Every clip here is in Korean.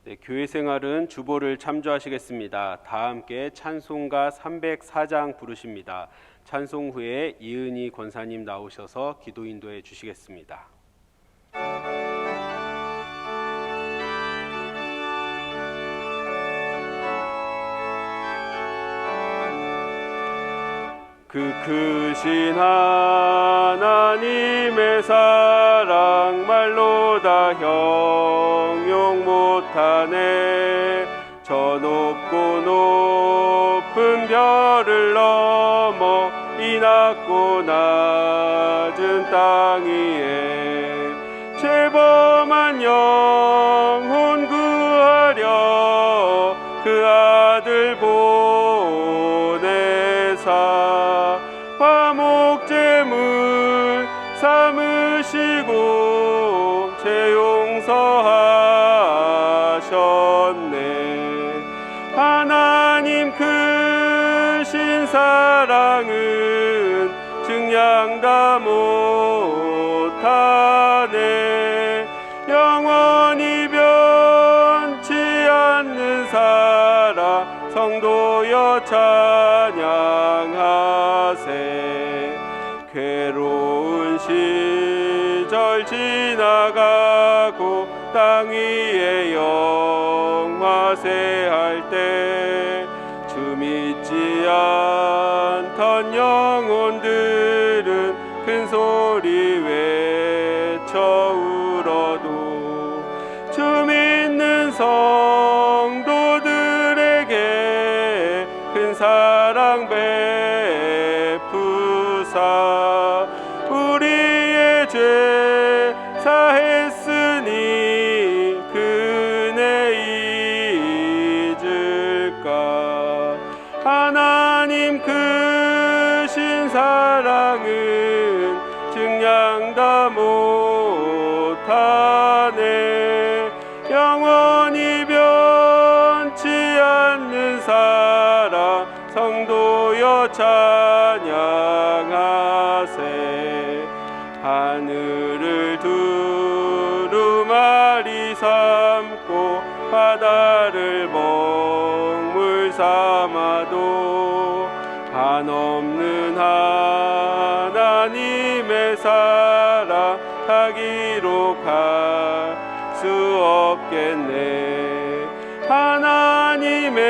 네, 교회 생활은 주보를 참조하시겠습니다. 다 함께 찬송가 304장 부르십니다. 찬송 후에 이은희 권사님 나오셔서 기도 인도해 주시겠습니다. 그 크신 하나님의 사랑 말로 다 형용 못하네. 저 높고 높은 별을 넘어 이 낮고 낮은 땅 위에 죄범한 영혼 구하려 그 아들 보내사 화목제물 삼으시고 죄 용서하셨네. 하나님 크신 사랑은 증량 다 못하네. 영원히 변치 않는 사랑 성도여 찬양하세. 괴로운 시절 지나가고 땅 위에 영화세할 때 주 믿지 않던 영혼들은 큰 소리 외쳐 울어도 주 믿는 성도들에게 큰 사랑 베푸사 우리의 죄 사했으니 그네 잊을까. 하나님 크신 사랑은 증량 다 못하네. 영원히 변치 않는 사랑 성도여 찬양하세. 하늘을 두루마리 삼고 바다를 먹물 삼아도 한없는 하나님의 사랑 다 기록할 수 없겠네. 하나님의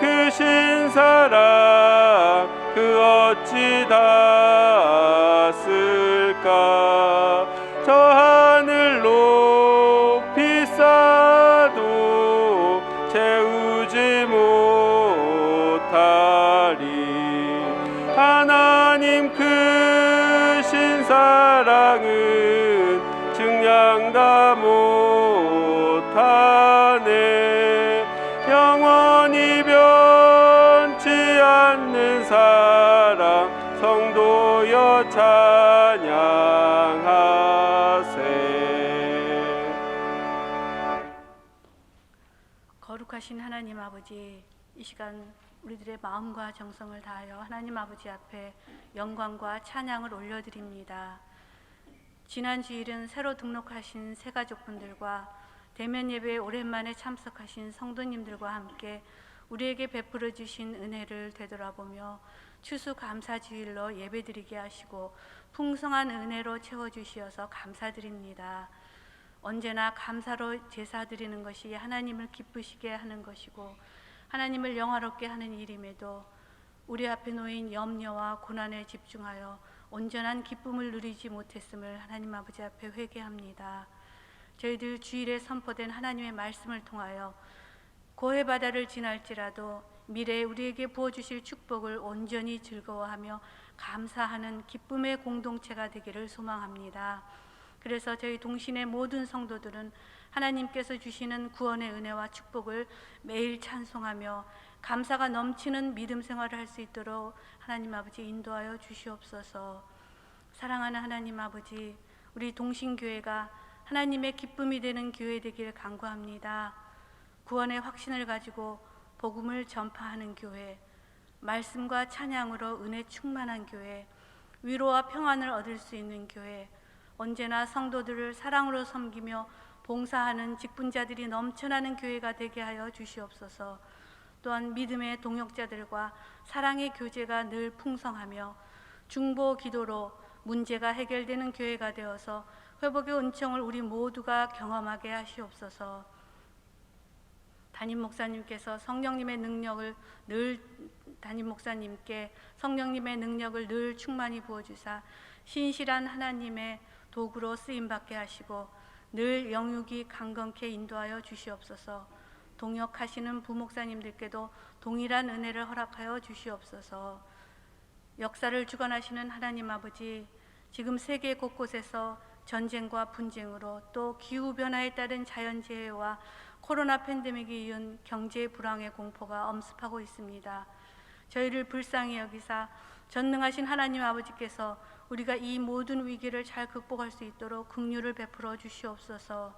크신 사랑 그 어찌 다 쓸까. 저 하늘 높이 쌓아도 채우지 못하리. 하나님 크신 사랑은 증량 다 못하네. 영원히 변치 않는 사랑 성도여 찬양하세. 거룩하신 하나님 아버지, 이 시간 우리들의 마음과 정성을 다하여 하나님 아버지 앞에 영광과 찬양을 올려드립니다. 지난 주일은 새로 등록하신 새가족분들과 대면 예배에 오랜만에 참석하신 성도님들과 함께 우리에게 베풀어 주신 은혜를 되돌아보며 추수감사주일로 예배드리게 하시고 풍성한 은혜로 채워주시어서 감사드립니다. 언제나 감사로 제사드리는 것이 하나님을 기쁘시게 하는 것이고 하나님을 영화롭게 하는 일임에도 우리 앞에 놓인 염려와 고난에 집중하여 온전한 기쁨을 누리지 못했음을 하나님 아버지 앞에 회개합니다. 저희들 주일에 선포된 하나님의 말씀을 통하여 고해 바다를 지날지라도 미래에 우리에게 부어주실 축복을 온전히 즐거워하며 감사하는 기쁨의 공동체가 되기를 소망합니다. 그래서 저희 동신의 모든 성도들은 하나님께서 주시는 구원의 은혜와 축복을 매일 찬송하며 감사가 넘치는 믿음 생활을 할 수 있도록 하나님 아버지 인도하여 주시옵소서. 사랑하는 하나님 아버지, 우리 동신교회가 하나님의 기쁨이 되는 교회 되기를 간구합니다. 구원의 확신을 가지고 복음을 전파하는 교회, 말씀과 찬양으로 은혜 충만한 교회, 위로와 평안을 얻을 수 있는 교회, 언제나 성도들을 사랑으로 섬기며 봉사하는 직분자들이 넘쳐나는 교회가 되게 하여 주시옵소서. 또한 믿음의 동역자들과 사랑의 교제가 늘 풍성하며 중보 기도로 문제가 해결되는 교회가 되어서 회복의 은총을 우리 모두가 경험하게 하시옵소서. 담임 목사님께 성령님의 능력을 늘 충만히 부어주사 신실한 하나님의 도구로 쓰임받게 하시고 늘 영육이 강건케 인도하여 주시옵소서. 동역하시는 부목사님들께도 동일한 은혜를 허락하여 주시옵소서. 역사를 주관하시는 하나님 아버지, 지금 세계 곳곳에서 전쟁과 분쟁으로 또 기후변화에 따른 자연재해와 코로나 팬데믹이 이은 경제 불황의 공포가 엄습하고 있습니다. 저희를 불쌍히 여기사 전능하신 하나님 아버지께서 우리가 이 모든 위기를 잘 극복할 수 있도록 긍휼을 베풀어 주시옵소서.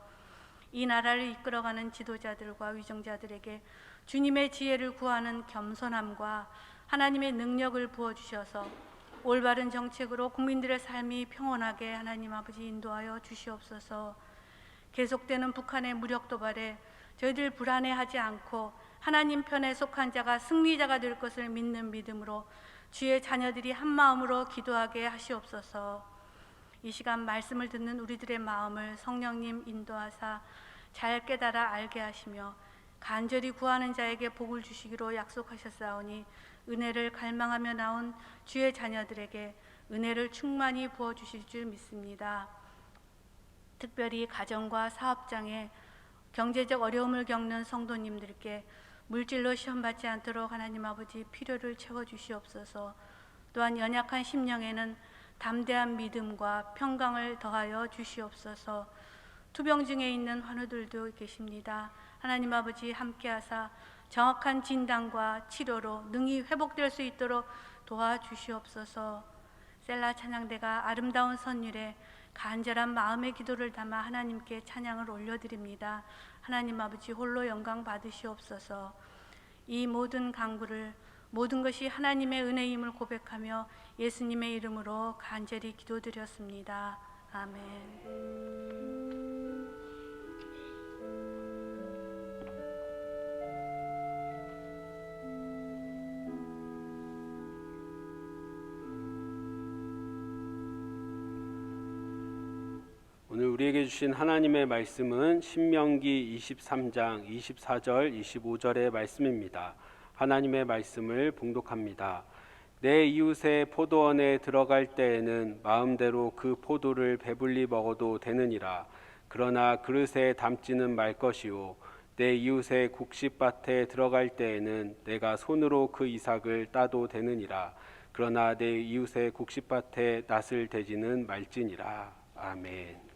이 나라를 이끌어가는 지도자들과 위정자들에게 주님의 지혜를 구하는 겸손함과 하나님의 능력을 부어주셔서 올바른 정책으로 국민들의 삶이 평온하게 하나님 아버지 인도하여 주시옵소서. 계속되는 북한의 무력 도발에 저희들 불안해하지 않고 하나님 편에 속한 자가 승리자가 될 것을 믿는 믿음으로 주의 자녀들이 한마음으로 기도하게 하시옵소서. 이 시간 말씀을 듣는 우리들의 마음을 성령님 인도하사 잘 깨달아 알게 하시며 간절히 구하는 자에게 복을 주시기로 약속하셨사오니 은혜를 갈망하며 나온 주의 자녀들에게 은혜를 충만히 부어주실 줄 믿습니다. 특별히 가정과 사업장에 경제적 어려움을 겪는 성도님들께 물질로 시험받지 않도록 하나님 아버지 필요를 채워주시옵소서. 또한 연약한 심령에는 담대한 믿음과 평강을 더하여 주시옵소서. 투병 중에 있는 환우들도 계십니다. 하나님 아버지 함께하사 정확한 진단과 치료로 능히 회복될 수 있도록 도와주시옵소서. 셀라 찬양대가 아름다운 선율에 간절한 마음의 기도를 담아 하나님께 찬양을 올려드립니다. 하나님 아버지 홀로 영광 받으시옵소서. 이 모든 간구를 모든 것이 하나님의 은혜임을 고백하며 예수님의 이름으로 간절히 기도드렸습니다. 아멘. 오늘 우리에게 주신 하나님의 말씀은 신명기 23장 24절 25절의 말씀입니다. 하나님의 말씀을 봉독합니다. 내 이웃의 포도원에 들어갈 때에는 마음대로 그 포도를 배불리 먹어도 되느니라. 그러나 그릇에 담지는 말 것이요 내 이웃의 곡식밭에 들어갈 때에는 내가 손으로 그 이삭을 따도 되느니라. 그러나 내 이웃의 곡식밭에 낫을 대지는 말지니라. 아멘.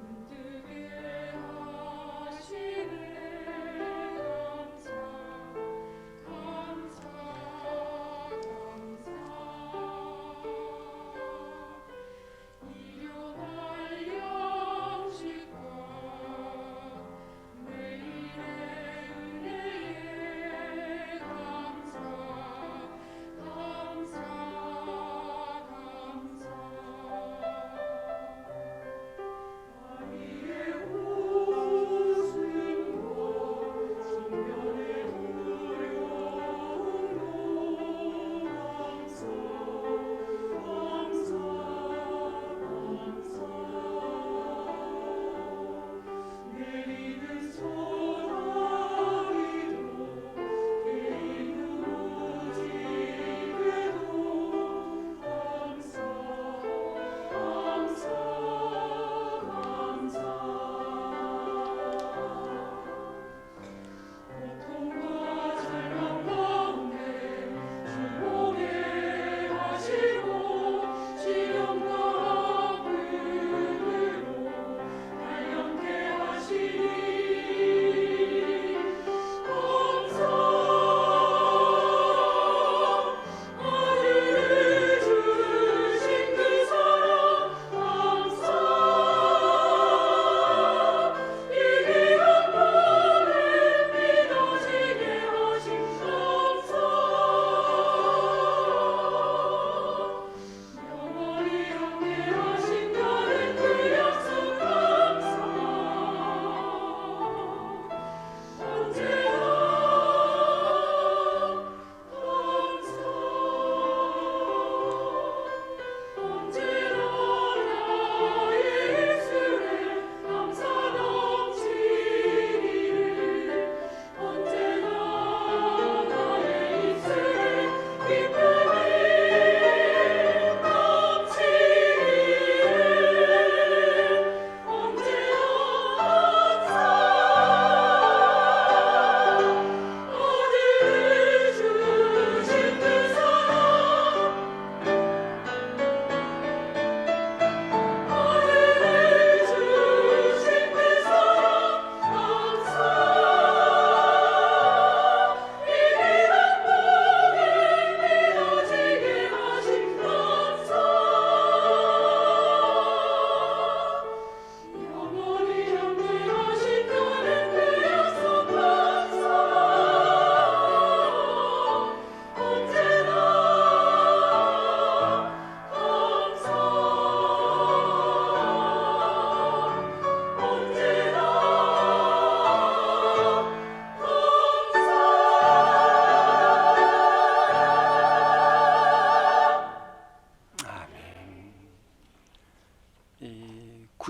힘들게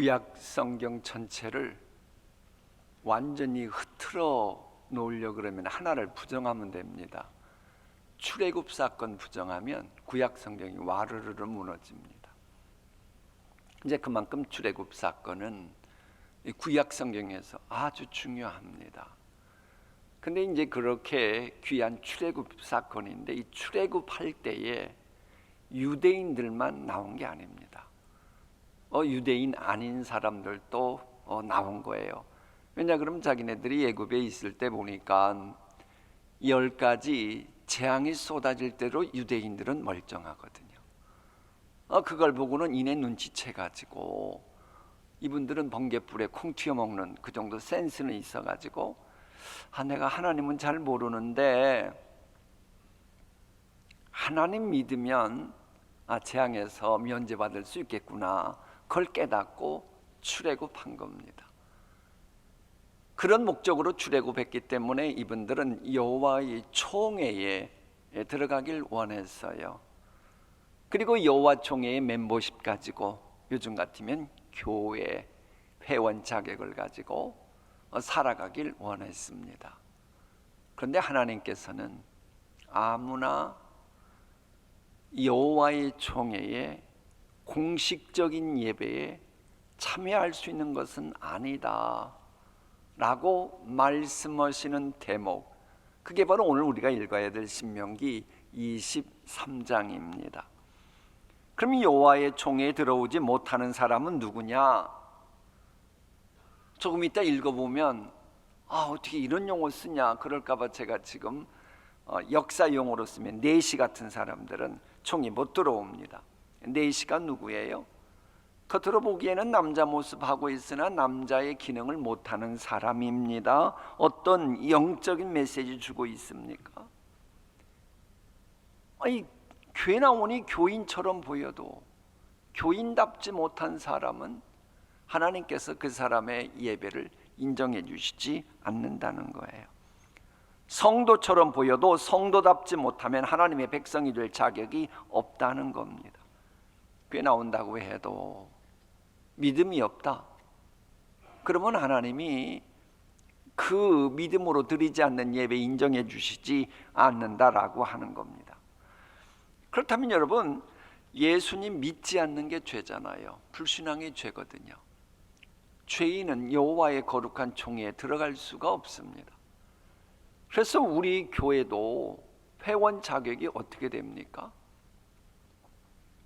구약 성경 전체를 완전히 흐트러 놓으려 그러면 하나를 부정하면 됩니다. 출애굽 사건 부정하면 구약 성경이 와르르르 무너집니다. 이제 그만큼 출애굽 사건은 구약 성경에서 아주 중요합니다. 근데 이제 그렇게 귀한 출애굽 사건인데 이 출애굽할 때에 유대인들만 나온 게 아닙니다. 유대인 아닌 사람들도 나온 거예요. 왜냐 그럼 자기네들이 애굽에 있을 때 보니까 10가지 재앙이 쏟아질 대로 유대인들은 멀쩡하거든요. 그걸 보고는 이내 눈치채가지고 이분들은 번갯불에 콩 튀어 먹는 그 정도 센스는 있어가지고 내가 하나님은 잘 모르는데 하나님 믿으면 재앙에서 면제받을 수 있겠구나, 그걸 깨닫고 출애굽한 겁니다. 그런 목적으로 출애굽했기 때문에 이분들은 여호와의 총회에 들어가길 원했어요. 그리고 여호와 총회의 멤버십 가지고 요즘 같으면 교회 회원 자격을 가지고 살아가길 원했습니다. 그런데 하나님께서는 아무나 여호와의 총회에 공식적인 예배에 참여할 수 있는 것은 아니다 라고 말씀하시는 대목, 그게 바로 오늘 우리가 읽어야 될 신명기 23장입니다. 그럼 여호와의 총회에 들어오지 못하는 사람은 누구냐? 조금 이따 읽어보면 어떻게 이런 용어 쓰냐 그럴까봐 제가 지금 역사 용어로 쓰면 내시 같은 사람들은 총회 못 들어옵니다. 내시가 누구예요? 겉으로 보기에는 남자 모습하고 있으나 남자의 기능을 못하는 사람입니다. 어떤 영적인 메시지 주고 있습니까? 교회 나오니 교인처럼 보여도 교인답지 못한 사람은 하나님께서 그 사람의 예배를 인정해 주시지 않는다는 거예요. 성도처럼 보여도 성도답지 못하면 하나님의 백성이 될 자격이 없다는 겁니다. 교회 나온다고 해도 믿음이 없다, 그러면 하나님이 그 믿음으로 드리지 않는 예배 인정해 주시지 않는다라고 하는 겁니다. 그렇다면 여러분, 예수님 믿지 않는 게 죄잖아요. 불신앙이 죄거든요. 죄인은 여호와의 거룩한 총회에 들어갈 수가 없습니다. 그래서 우리 교회도 회원 자격이 어떻게 됩니까?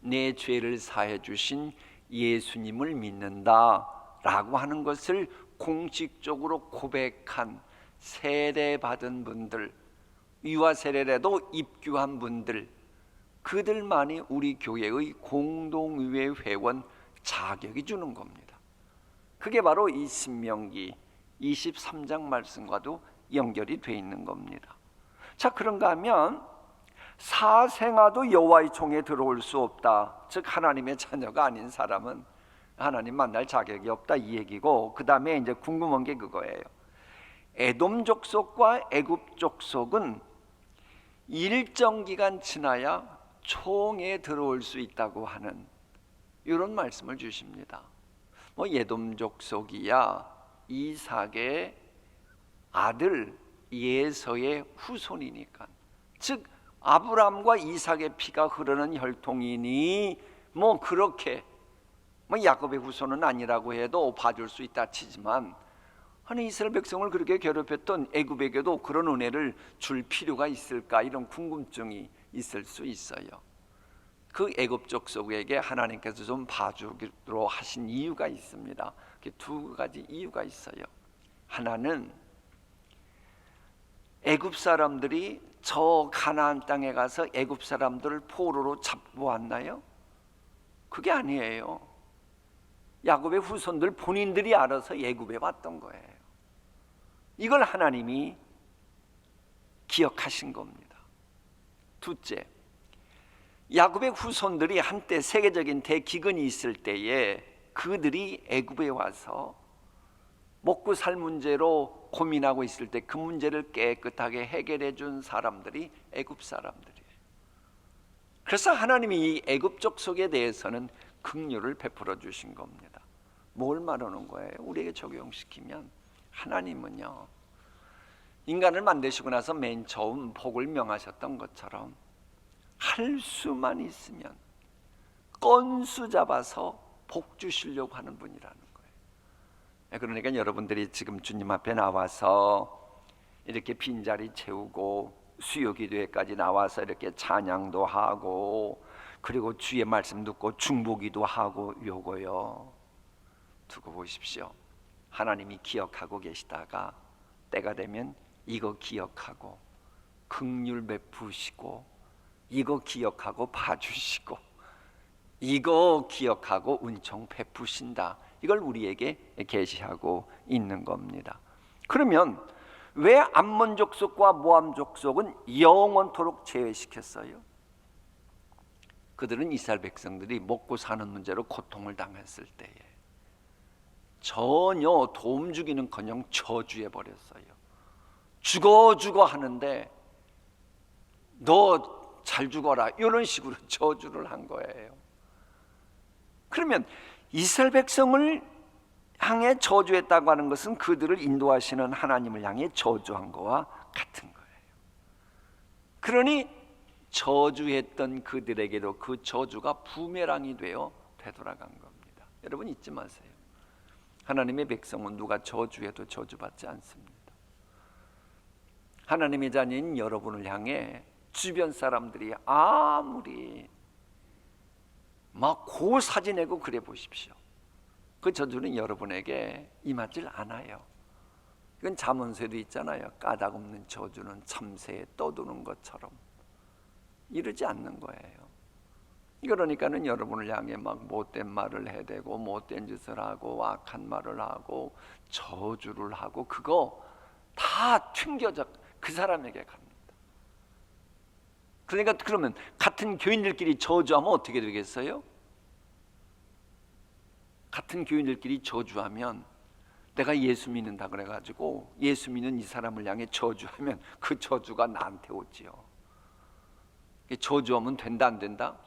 내 죄를 사해 주신 예수님을 믿는다라고 하는 것을 공식적으로 고백한, 세례받은 분들, 유아 세례라도 입교한 분들, 그들만이 우리 교회의 공동의회 회원 자격이 주는 겁니다. 그게 바로 이 신명기 23장 말씀과도 연결이 돼 있는 겁니다. 자, 그런가 하면 사생아도 여호와의 총회에 들어올 수 없다, 즉 하나님의 자녀가 아닌 사람은 하나님 만날 자격이 없다, 이 얘기고, 그 다음에 이제 궁금한 게 그거예요. 에돔 족속과 애굽 족속은 일정 기간 지나야 총회에 들어올 수 있다고 하는 이런 말씀을 주십니다. 에돔 족속이야 이삭의 아들 예서의 후손이니까, 즉 아브라함과 이삭의 피가 흐르는 혈통이니 그렇게 야곱의 후손은 아니라고 해도 봐줄 수 있다 치지만, 이스라엘 백성을 그렇게 괴롭혔던 애굽에게도 그런 은혜를 줄 필요가 있을까, 이런 궁금증이 있을 수 있어요. 그 애굽 족속에게 하나님께서 좀 봐주기로 하신 이유가 있습니다. 두 가지 이유가 있어요. 하나는 애굽 사람들이 저 가나안 땅에 가서 애굽 사람들을 포로로 잡고 왔나요? 그게 아니에요. 야곱의 후손들 본인들이 알아서 애굽에 왔던 거예요. 이걸 하나님이 기억하신 겁니다. 둘째, 야곱의 후손들이 한때 세계적인 대기근이 있을 때에 그들이 애굽에 와서 먹고 살 문제로 고민하고 있을 때 그 문제를 깨끗하게 해결해 준 사람들이 애굽 사람들이에요. 그래서 하나님이 이 애굽 족속에 대해서는 긍휼을 베풀어 주신 겁니다. 뭘 말하는 거예요? 우리에게 적용시키면 하나님은요, 인간을 만드시고 나서 맨 처음 복을 명하셨던 것처럼 할 수만 있으면 건수 잡아서 복 주시려고 하는 분이라는 거예요. 그러니까 여러분들이 지금 주님 앞에 나와서 이렇게 빈자리 채우고 수요기도회까지 나와서 이렇게 찬양도 하고 그리고 주의 말씀 듣고 중보기도 하고, 요거요, 두고 보십시오. 하나님이 기억하고 계시다가 때가 되면 이거 기억하고 긍휼 베푸시고, 이거 기억하고 봐주시고, 이거 기억하고 은총 베푸신다, 이걸 우리에게 계시하고 있는 겁니다. 그러면 왜 암몬 족속과 모함 족속은 영원토록 제외시켰어요? 그들은 이스라엘 백성들이 먹고 사는 문제로 고통을 당했을 때에 전혀 도움 주기는커녕 저주해 버렸어요. 죽어 하는데 너 잘 죽어라, 이런 식으로 저주를 한 거예요. 그러면 이스라엘 백성을 향해 저주했다고 하는 것은 그들을 인도하시는 하나님을 향해 저주한 거와 같은 거예요. 그러니 저주했던 그들에게도 그 저주가 부메랑이 되어 되돌아간 겁니다. 여러분 잊지 마세요. 하나님의 백성은 누가 저주해도 저주받지 않습니다. 하나님의 자녀인 여러분을 향해 주변 사람들이 아무리 막 고사지내고 그래 보십시오. 그 저주는 여러분에게 임하질 않아요. 이건 잠언서에도 있잖아요. 까닭없는 저주는 참새에 떠도는 것처럼 이러지 않는 거예요. 그러니까는 여러분을 향해 막 못된 말을 해대고 못된 짓을 하고 악한 말을 하고 저주를 하고, 그거 다 튕겨져 그 사람에게 갑니다. 그러니까 그러면 같은 교인들끼리 저주하면 어떻게 되겠어요? 같은 교인들끼리 저주하면, 내가 예수 믿는다 그래가지고 예수 믿는 이 사람을 향해 저주하면 그 저주가 나한테 오지요. 저주하면 된다 안 된다?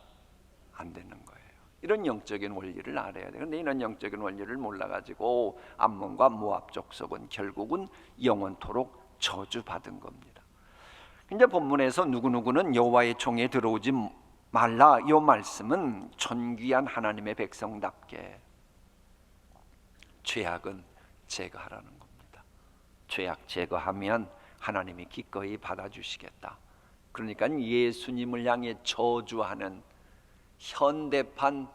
안 되는 거예요. 이런 영적인 원리를 알아야 돼요. 그런데 이런 영적인 원리를 몰라가지고 암몬과 모압 족속은 결국은 영원토록 저주받은 겁니다. 이제 본문에서 누구누구는 여호와의 총에 들어오지 말라, 이 말씀은 존귀한 하나님의 백성답게 죄악은 제거하라는 겁니다. 죄악 제거하면 하나님이 기꺼이 받아주시겠다. 그러니까 예수님을 향해 저주하는 현대판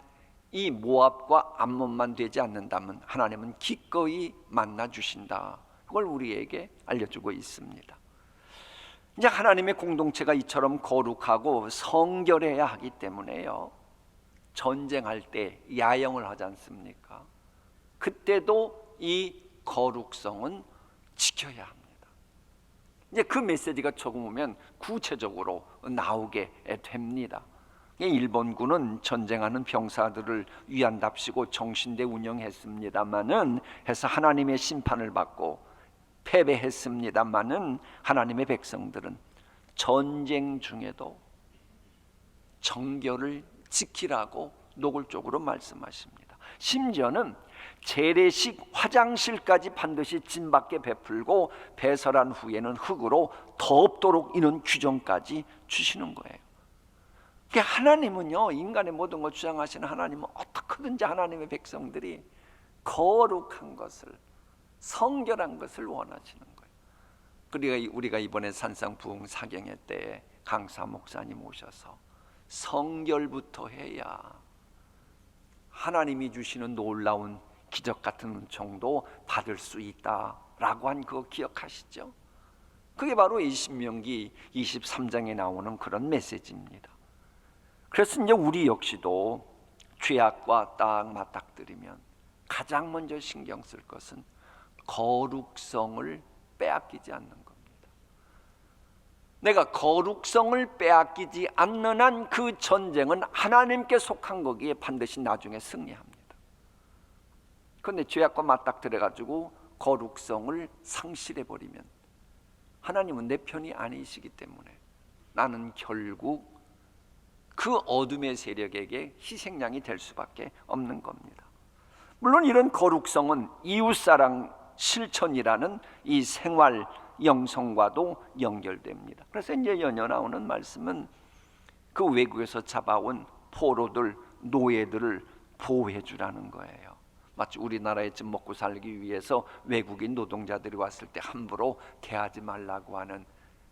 이 모압과 암몬만 되지 않는다면 하나님은 기꺼이 만나주신다. 그걸 우리에게 알려주고 있습니다. 이제 하나님의 공동체가 이처럼 거룩하고 성결해야 하기 때문에요, 전쟁할 때 야영을 하지 않습니까? 그때도 이 거룩성은 지켜야 합니다. 이제 그 메시지가 조금 오면 구체적으로 나오게 됩니다. 일본군은 전쟁하는 병사들을 위한답시고 정신대 운영했습니다마는 해서 하나님의 심판을 받고 패배했습니다마는 하나님의 백성들은 전쟁 중에도 정결을 지키라고 노골적으로 말씀하십니다. 심지어는 재래식 화장실까지 반드시 진밖에 베풀고 배설한 후에는 흙으로 덮도록 이런 규정까지 주시는 거예요. 그러니까 하나님은요, 인간의 모든 걸 주장하시는 하나님은 어떻게든지 하나님의 백성들이 거룩한 것을, 성결한 것을 원하시는 거예요. 그러니까 우리가 이번에 산상부흥 사경회 때 강사 목사님 오셔서 성결부터 해야 하나님이 주시는 놀라운 기적 같은 은총도 받을 수 있다라고 한 그거 기억하시죠? 그게 바로 이 신명기 23장에 나오는 그런 메시지입니다. 그래서 이제 우리 역시도 죄악과 딱 맞닥뜨리면 가장 먼저 신경 쓸 것은 거룩성을 빼앗기지 않는 겁니다. 내가 거룩성을 빼앗기지 않는 한 그 전쟁은 하나님께 속한 거기에 반드시 나중에 승리합니다. 그런데 죄악과 맞닥뜨려가지고 거룩성을 상실해버리면 하나님은 내 편이 아니시기 때문에 나는 결국 그 어둠의 세력에게 희생양이 될 수밖에 없는 겁니다. 물론 이런 거룩성은 이웃사랑 실천이라는 이 생활 영성과도 연결됩니다. 그래서 이제 연이어 나오는 말씀은 그 외국에서 잡아온 포로들, 노예들을 보호해 주라는 거예요. 마치 우리나라에 좀 먹고 살기 위해서 외국인 노동자들이 왔을 때 함부로 대하지 말라고 하는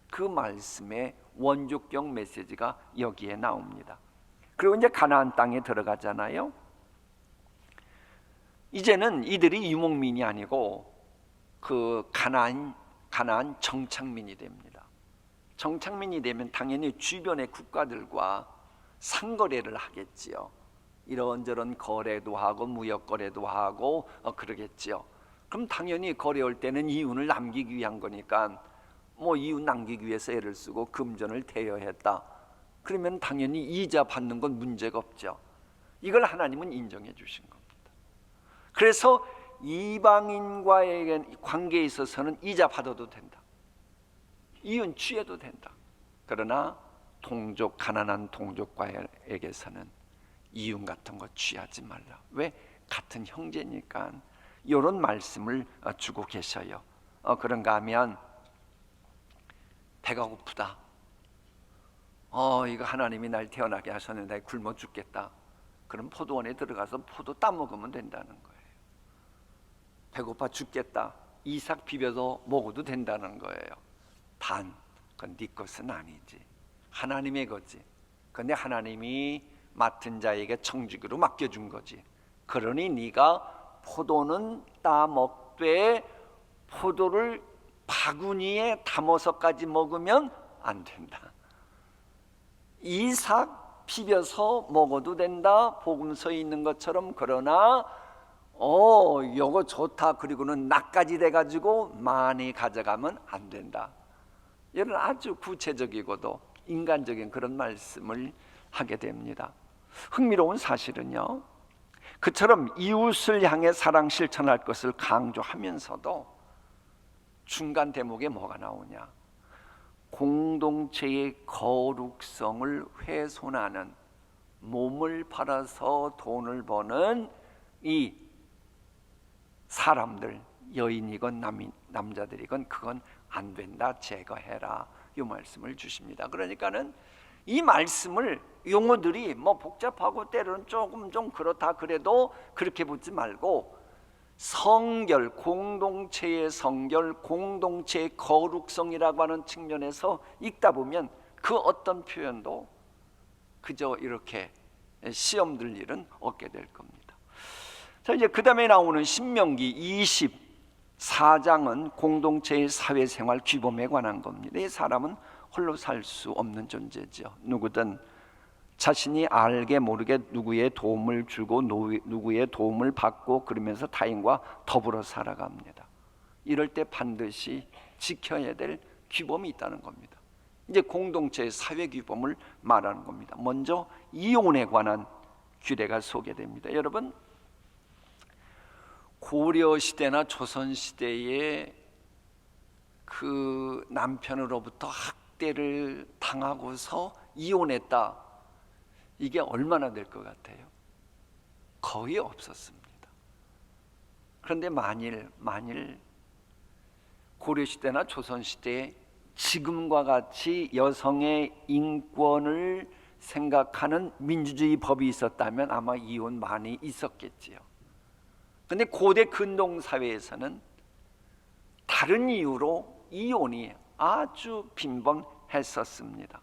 그 말씀의 원조격 메시지가 여기에 나옵니다. 그리고 이제 가나안 땅에 들어가잖아요. 이제는 이들이 유목민이 아니고 그 가나안 정착민이 됩니다. 정착민이 되면 당연히 주변의 국가들과 상거래를 하겠지요. 이런저런 거래도 하고 무역 거래도 하고 그러겠지요. 그럼 당연히 거래할 때는 이윤을 남기기 위한 거니까 뭐 이윤 남기기 위해서 애를 쓰고 금전을 대여했다. 그러면 당연히 이자 받는 건 문제가 없죠. 이걸 하나님은 인정해 주신 겁니다. 그래서 이방인과의 관계에 있어서는 이자 받아도 된다. 이윤 취해도 된다. 그러나 동족, 가난한 동족과에게서는 이윤 같은 거 취하지 말라. 왜? 같은 형제니까. 이런 말씀을 주고 계셔요. 그런가 하면 배가 고프다. 이거 하나님이 날 태어나게 하셨는데 굶어 죽겠다. 그럼 포도원에 들어가서 포도 따먹으면 된다는 거예요. 배고파 죽겠다. 이삭 비벼서 먹어도 된다는 거예요. 단, 그건 네 것은 아니지. 하나님의 거지. 근데 하나님이 맡은 자에게 청지기로 맡겨준 거지. 그러니 네가 포도는 따먹되 포도를 바구니에 담아서까지 먹으면 안 된다. 이삭 비벼서 먹어도 된다. 복음서에 있는 것처럼. 그러나 요거 좋다. 그리고는 나까지 돼가지고 많이 가져가면 안 된다. 이런 아주 구체적이고도 인간적인 그런 말씀을 하게 됩니다. 흥미로운 사실은요, 그처럼 이웃을 향해 사랑 실천할 것을 강조하면서도 중간 대목에 뭐가 나오냐? 공동체의 거룩성을 훼손하는, 몸을 팔아서 돈을 버는 이 사람들, 여인이건 남자들이건 그건 안 된다, 제거해라, 이 말씀을 주십니다. 그러니까는 이 말씀을 용어들이 뭐 복잡하고 때로는 조금 좀 그렇다 그래도 그렇게 보지 말고 성결, 공동체의 성결, 공동체의 거룩성이라고 하는 측면에서 읽다 보면 그 어떤 표현도 그저 이렇게 시험 들 일은 없게 될 겁니다. 자, 이제 그 다음에 나오는 신명기 24장은 공동체의 사회생활 규범에 관한 겁니다. 이 사람은 홀로 살 수 없는 존재죠. 누구든 자신이 알게 모르게 누구의 도움을 주고 누구의 도움을 받고 그러면서 타인과 더불어 살아갑니다. 이럴 때 반드시 지켜야 될 규범이 있다는 겁니다. 이제 공동체의 사회 규범을 말하는 겁니다. 먼저 이혼에 관한 규례가 소개됩니다. 여러분, 고려 시대나 조선 시대에 그 남편으로부터 학대를 당하고서 이혼했다. 이게 얼마나 될 것 같아요? 거의 없었습니다. 그런데 만일 고려시대나 조선시대에 지금과 같이 여성의 인권을 생각하는 민주주의 법이 있었다면 아마 이혼 많이 있었겠지요. 그런데 고대 근동사회에서는 다른 이유로 이혼이 아주 빈번했었습니다.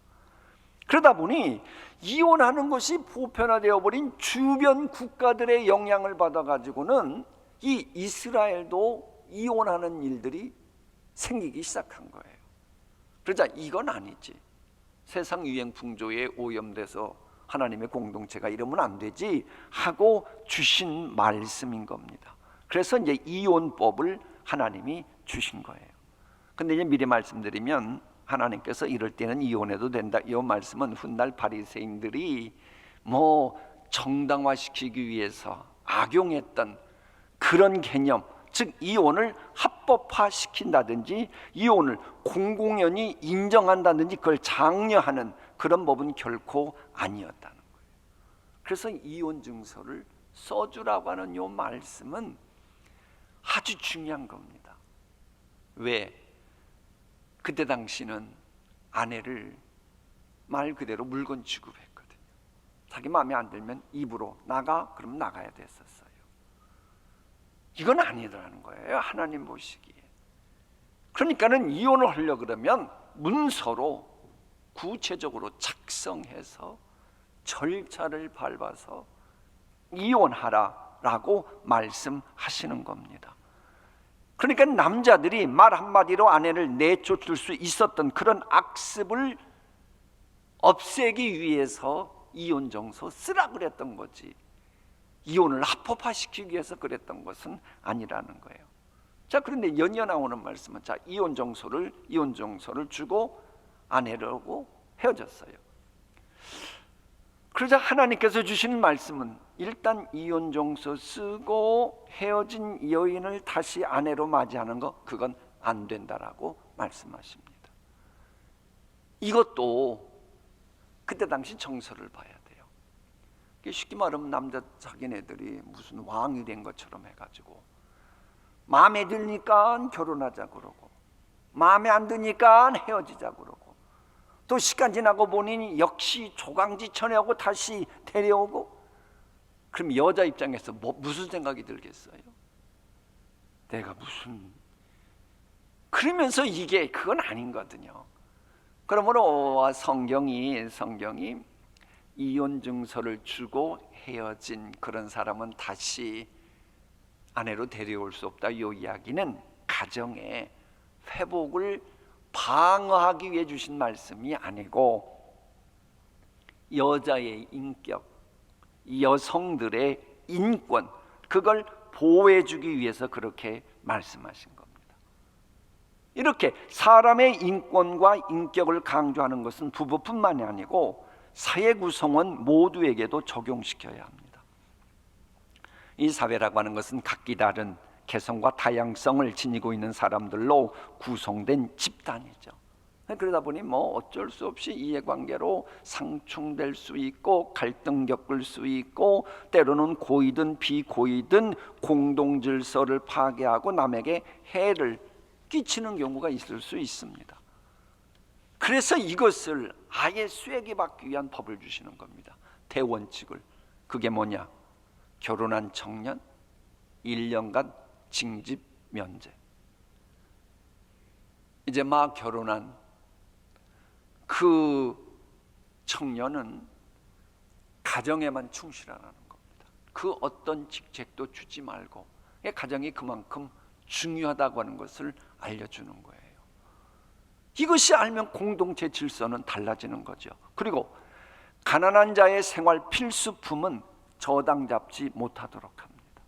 그러다 보니 이혼하는 것이 보편화되어 버린 주변 국가들의 영향을 받아가지고는 이 이스라엘도 이혼하는 일들이 생기기 시작한 거예요. 그러자 이건 아니지, 세상 유행 풍조에 오염돼서 하나님의 공동체가 이러면 안 되지 하고 주신 말씀인 겁니다. 그래서 이제 이혼법을 하나님이 주신 거예요. 근데 이제 미리 말씀드리면 하나님께서 이럴 때는 이혼해도 된다, 이 말씀은 훗날 바리새인들이 뭐 정당화시키기 위해서 악용했던 그런 개념, 즉 이혼을 합법화시킨다든지 이혼을 공공연히 인정한다든지 그걸 장려하는 그런 법은 결코 아니었다는 거예요. 그래서 이혼 증서를 써주라고 하는 요 말씀은 아주 중요한 겁니다. 왜? 그때 당시는 아내를 말 그대로 물건 취급했거든요. 자기 마음에 안 들면 입으로 나가, 그럼 나가야 됐었어요. 이건 아니더라는 거예요, 하나님 보시기에. 그러니까는 이혼을 하려고 그러면 문서로 구체적으로 작성해서 절차를 밟아서 이혼하라라고 말씀하시는 겁니다. 그러니까 남자들이 말 한마디로 아내를 내쫓을 수 있었던 그런 악습을 없애기 위해서 이혼 정서 쓰라 그랬던 거지, 이혼을 합법화시키기 위해서 그랬던 것은 아니라는 거예요. 자, 그런데 연이어 나오는 말씀은, 자, 이혼 정서를 주고 아내하고 헤어졌어요. 그러자 하나님께서 주시는 말씀은 일단 이혼 정서 쓰고 헤어진 여인을 다시 아내로 맞이하는 거, 그건 안 된다라고 말씀하십니다. 이것도 그때 당시 정서를 봐야 돼요. 쉽게 말하면 남자 자기네들이 무슨 왕이 된 것처럼 해가지고 마음에 드니까 결혼하자 그러고 마음에 안 드니까 헤어지자 그러고, 또 시간 지나고 보니 역시 조강지천하고 다시 데려오고, 그럼 여자 입장에서 무슨 생각이 들겠어요? 내가 무슨, 그러면서 이게 그건 아닌 거거든요. 그러므로 성경이 이혼 증서를 주고 헤어진 그런 사람은 다시 아내로 데려올 수 없다, 이 이야기는 가정의 회복을 방어하기 위해 주신 말씀이 아니고 여자의 인격, 여성들의 인권, 그걸 보호해 주기 위해서 그렇게 말씀하신 겁니다. 이렇게 사람의 인권과 인격을 강조하는 것은 부부뿐만이 아니고 사회 구성원 모두에게도 적용시켜야 합니다. 이 사회라고 하는 것은 각기 다른 개성과 다양성을 지니고 있는 사람들로 구성된 집단이죠. 그러다 보니 어쩔 수 없이 이해관계로 상충될 수 있고 갈등 겪을 수 있고, 때로는 고의든 비고의든 공동질서를 파괴하고 남에게 해를 끼치는 경우가 있을 수 있습니다. 그래서 이것을 아예 쇠기 받기 위한 법을 주시는 겁니다. 대원칙을. 그게 뭐냐? 결혼한 청년 1년간 징집 면제. 이제 막 결혼한 그 청년은 가정에만 충실하라는 겁니다. 그 어떤 직책도 주지 말고 가정이 그만큼 중요하다고 하는 것을 알려주는 거예요. 이것이 알면 공동체 질서는 달라지는 거죠. 그리고 가난한 자의 생활 필수품은 저당 잡지 못하도록 합니다.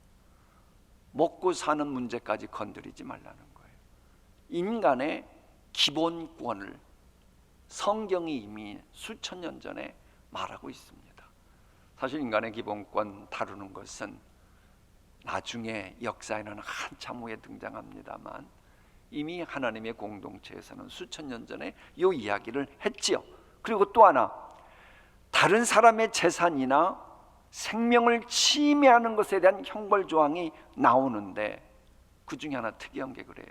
먹고 사는 문제까지 건드리지 말라는 거예요. 인간의 기본권을 성경이 이미 수천 년 전에 말하고 있습니다. 사실 인간의 기본권 다루는 것은 나중에 역사에는 한참 후에 등장합니다만 이미 하나님의 공동체에서는 수천 년 전에 이 이야기를 했지요. 그리고 또 하나, 다른 사람의 재산이나 생명을 침해하는 것에 대한 형벌 조항이 나오는데 그 중에 하나 특이한 게 그래요.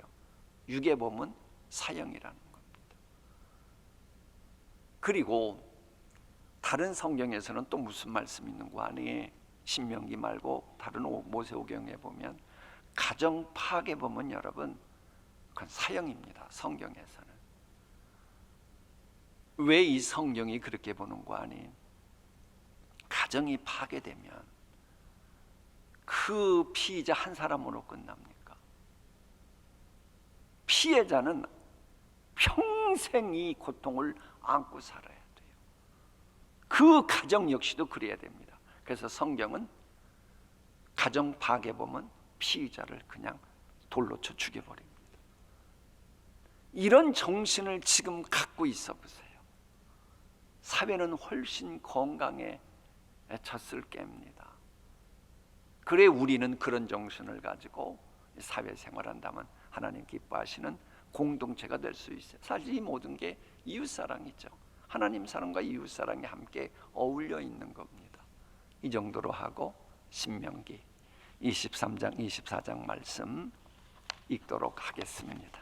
유괴범은 사형이라는 겁니다. 그리고 다른 성경에서는 또 무슨 말씀이 있는 거 아니? 신명기 말고 다른 모세오경에 보면 가정 파괴범은 여러분 그건 사형입니다. 성경에서는. 왜 이 성경이 그렇게 보는 거 아니? 가정이 파괴되면 그 피의자 한 사람으로 끝납니까? 피해자는 평생 이 고통을 안고 살아야 돼요. 그 가정 역시도 그래야 됩니다. 그래서 성경은 가정 파괴범은 피의자를 그냥 돌로 쳐 죽여버립니다. 이런 정신을 지금 갖고 있어 보세요. 사회는 훨씬 건강해졌을 겁니다. 그래 우리는 그런 정신을 가지고 사회생활한다면 하나님 기뻐하시는 공동체가 될 수 있어요. 사실 이 모든 게 이웃사랑이죠. 하나님 사랑과 이웃사랑이 함께 어울려 있는 겁니다. 이 정도로 하고 신명기 23장 24장 말씀 읽도록 하겠습니다.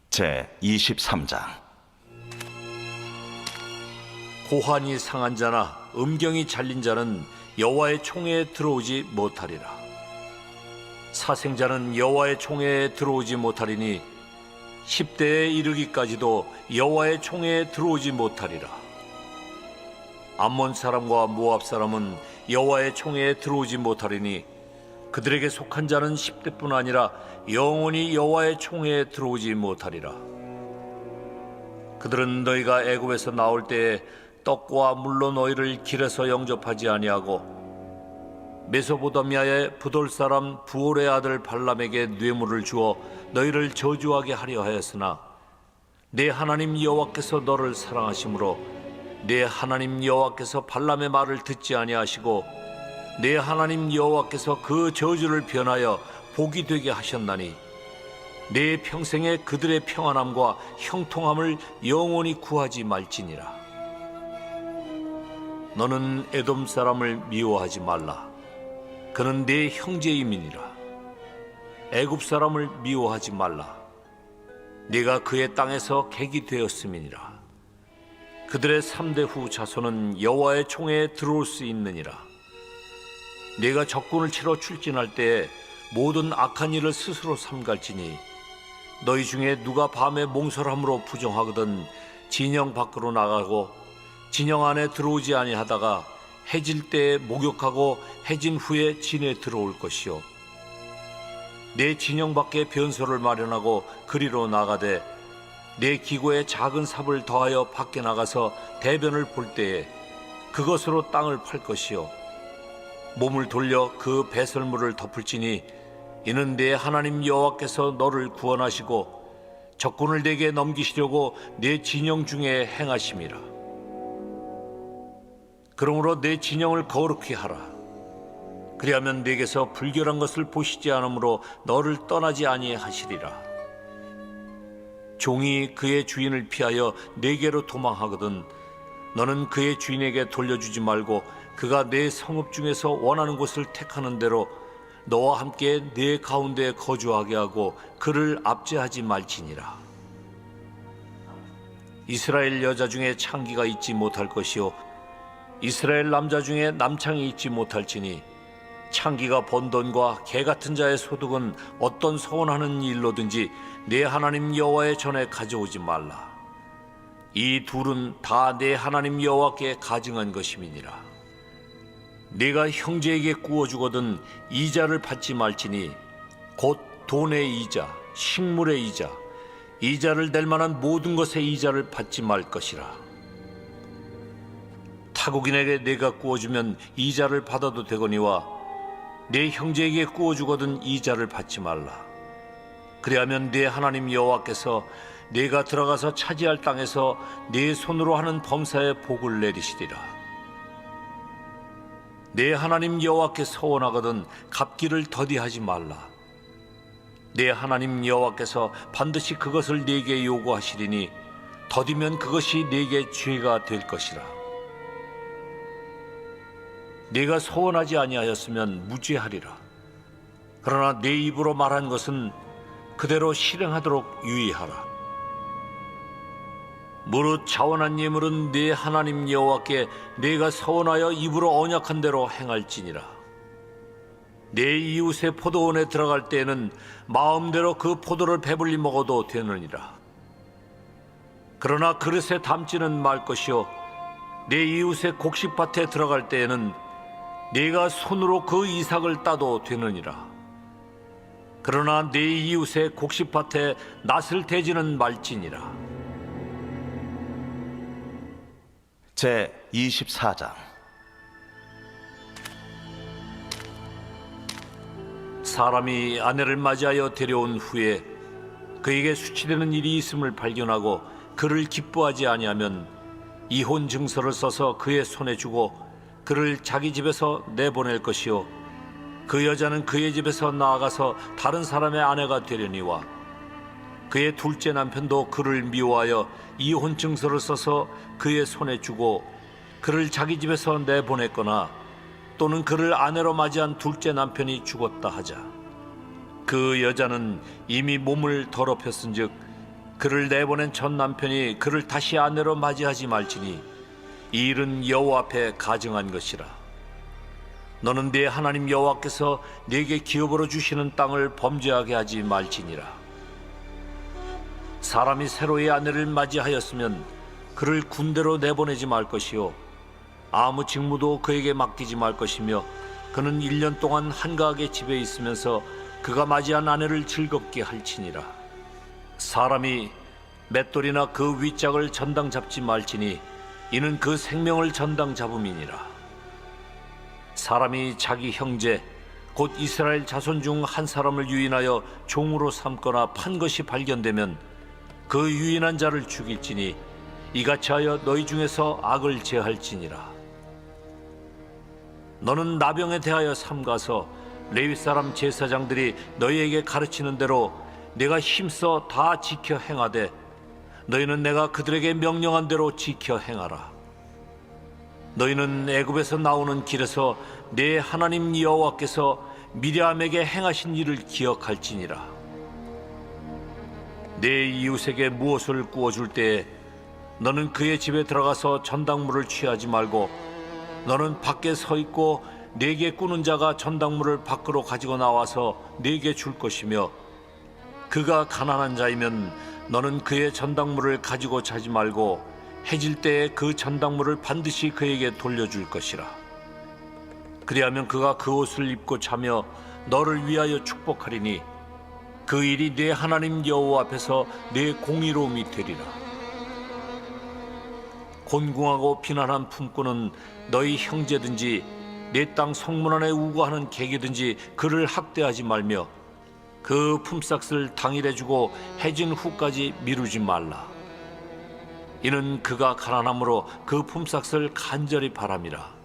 제 23장. 고환이 상한 자나 음경이 잘린 자는 여호와의 총회에 들어오지 못하리라. 사생자는 여호와의 총회에 들어오지 못하리니 10대에 이르기까지도 여호와의 총회에 들어오지 못하리라. 암몬 사람과 모압 사람은 여호와의 총회에 들어오지 못하리니 그들에게 속한 자는 10대뿐 아니라 영원히 여호와의 총회에 들어오지 못하리라. 그들은 너희가 애굽에서 나올 때에 떡과 물로 너희를 길에서 영접하지 아니하고 메소포타미아의 부돌 사람 부올의 아들 발람에게 뇌물을 주어 너희를 저주하게 하려 하였으나 내 하나님 여호와께서 너를 사랑하심으로 내 하나님 여호와께서 발람의 말을 듣지 아니하시고 내 하나님 여호와께서 그 저주를 변하여 복이 되게 하셨나니 내 평생에 그들의 평안함과 형통함을 영원히 구하지 말지니라. 너는 에돔 사람을 미워하지 말라. 그는 내 형제임이니라. 애굽 사람을 미워하지 말라. 네가 그의 땅에서 객이 되었음이니라. 그들의 3대 후 자손은 여호와의 총회에 들어올 수 있느니라. 네가 적군을 치러 출진할 때에 모든 악한 일을 스스로 삼갈지니 너희 중에 누가 밤에 몽설함으로 부정하거든 진영 밖으로 나가고 진영 안에 들어오지 아니하다가 해질 때에 목욕하고 해진 후에 진에 들어올 것이요 내 진영 밖에 변소를 마련하고 그리로 나가되 내 기고에 작은 삽을 더하여 밖에 나가서 대변을 볼 때에 그것으로 땅을 팔 것이요 몸을 돌려 그 배설물을 덮을지니 이는 내 하나님 여호와께서 너를 구원하시고 적군을 내게 넘기시려고 내 진영 중에 행하심이라. 그러므로 내 진영을 거룩히 하라. 그리하면 내게서 불결한 것을 보시지 않으므로 너를 떠나지 아니하시리라. 종이 그의 주인을 피하여 내게로 도망하거든 너는 그의 주인에게 돌려주지 말고 그가 내 성읍 중에서 원하는 곳을 택하는 대로 너와 함께 내 가운데 거주하게 하고 그를 압제하지 말지니라. 이스라엘 여자 중에 창기가 있지 못할 것이요 이스라엘 남자 중에 남창이 있지 못할지니 창기가 번 돈과 개 같은 자의 소득은 어떤 서원하는 일로든지 내 하나님 여호와의 전에 가져오지 말라. 이 둘은 다 내 하나님 여호와께 가증한 것임이니라. 네가 형제에게 구워주거든 이자를 받지 말지니 곧 돈의 이자, 식물의 이자, 이자를 낼 만한 모든 것의 이자를 받지 말 것이라. 타국인에게 내가 구워주면 이자를 받아도 되거니와 내 형제에게 구워주거든 이자를 받지 말라. 그리하면 내 하나님 여호와께서 네가 들어가서 차지할 땅에서 네 손으로 하는 범사에 복을 내리시리라. 내 하나님 여호와께 서원하거든 갚기를 더디하지 말라. 내 하나님 여호와께서 반드시 그것을 네게 요구하시리니 더디면 그것이 네게 죄가 될 것이라. 네가 서원하지 아니하였으면 무죄하리라. 그러나 내 입으로 말한 것은 그대로 실행하도록 유의하라. 무릇 자원한 예물은 네 하나님 여호와께 네가 서원하여 입으로 언약한 대로 행할지니라. 내 이웃의 포도원에 들어갈 때에는 마음대로 그 포도를 배불리 먹어도 되느니라. 그러나 그릇에 담지는 말 것이요 내 이웃의 곡식밭에 들어갈 때에는 네가 손으로 그 이삭을 따도 되느니라. 그러나 내 이웃의 곡식밭에 낫을 대지는 말지니라. 제 24장. 사람이 아내를 맞이하여 데려온 후에 그에게 수치되는 일이 있음을 발견하고 그를 기뻐하지 아니하면 이혼 증서를 써서 그의 손에 주고 그를 자기 집에서 내보낼 것이요 그 여자는 그의 집에서 나아가서 다른 사람의 아내가 되려니와 그의 둘째 남편도 그를 미워하여 이혼 증서를 써서 그의 손에 주고 그를 자기 집에서 내보냈거나 또는 그를 아내로 맞이한 둘째 남편이 죽었다 하자 그 여자는 이미 몸을 더럽혔은즉 그를 내보낸 첫 남편이 그를 다시 아내로 맞이하지 말지니 이 일은 여호와 앞에 가증한 것이라. 너는 네 하나님 여호와께서 네게 기업으로 주시는 땅을 범죄하게 하지 말지니라. 사람이 새로이 아내를 맞이하였으면 그를 군대로 내보내지 말 것이요 아무 직무도 그에게 맡기지 말 것이며 그는 1년 동안 한가하게 집에 있으면서 그가 맞이한 아내를 즐겁게 할지니라. 사람이 맷돌이나 그 윗짝을 전당 잡지 말지니 이는 그 생명을 전당 잡음이니라. 사람이 자기 형제 곧 이스라엘 자손 중 한 사람을 유인하여 종으로 삼거나 판 것이 발견되면 그 유인한 자를 죽일지니 이같이 하여 너희 중에서 악을 제할지니라. 너는 나병에 대하여 삼가서 레위 사람 제사장들이 너희에게 가르치는 대로 내가 힘써 다 지켜 행하되 너희는 내가 그들에게 명령한 대로 지켜 행하라. 너희는 애굽에서 나오는 길에서 내 하나님 여호와께서 미리암에게 행하신 일을 기억할지니라. 내 이웃에게 무엇을 구워줄 때에 너는 그의 집에 들어가서 전당물을 취하지 말고 너는 밖에 서 있고 네게 꾸는 자가 전당물을 밖으로 가지고 나와서 네게 줄 것이며 그가 가난한 자이면 너는 그의 전당물을 가지고 자지 말고 해질 때에 그 전당물을 반드시 그에게 돌려줄 것이라. 그리하면 그가 그 옷을 입고 자며 너를 위하여 축복하리니 그 일이 네 하나님 여호와 앞에서 네 공의로움이 되리라. 곤궁하고 비난한 품꾼은 너희 형제든지 내 땅 성문 안에 우거하는 객이든지 그를 학대하지 말며 그 품삯을 당일에 주고 해진 후까지 미루지 말라. 이는 그가 가난함으로 그 품삯을 간절히 바람이라.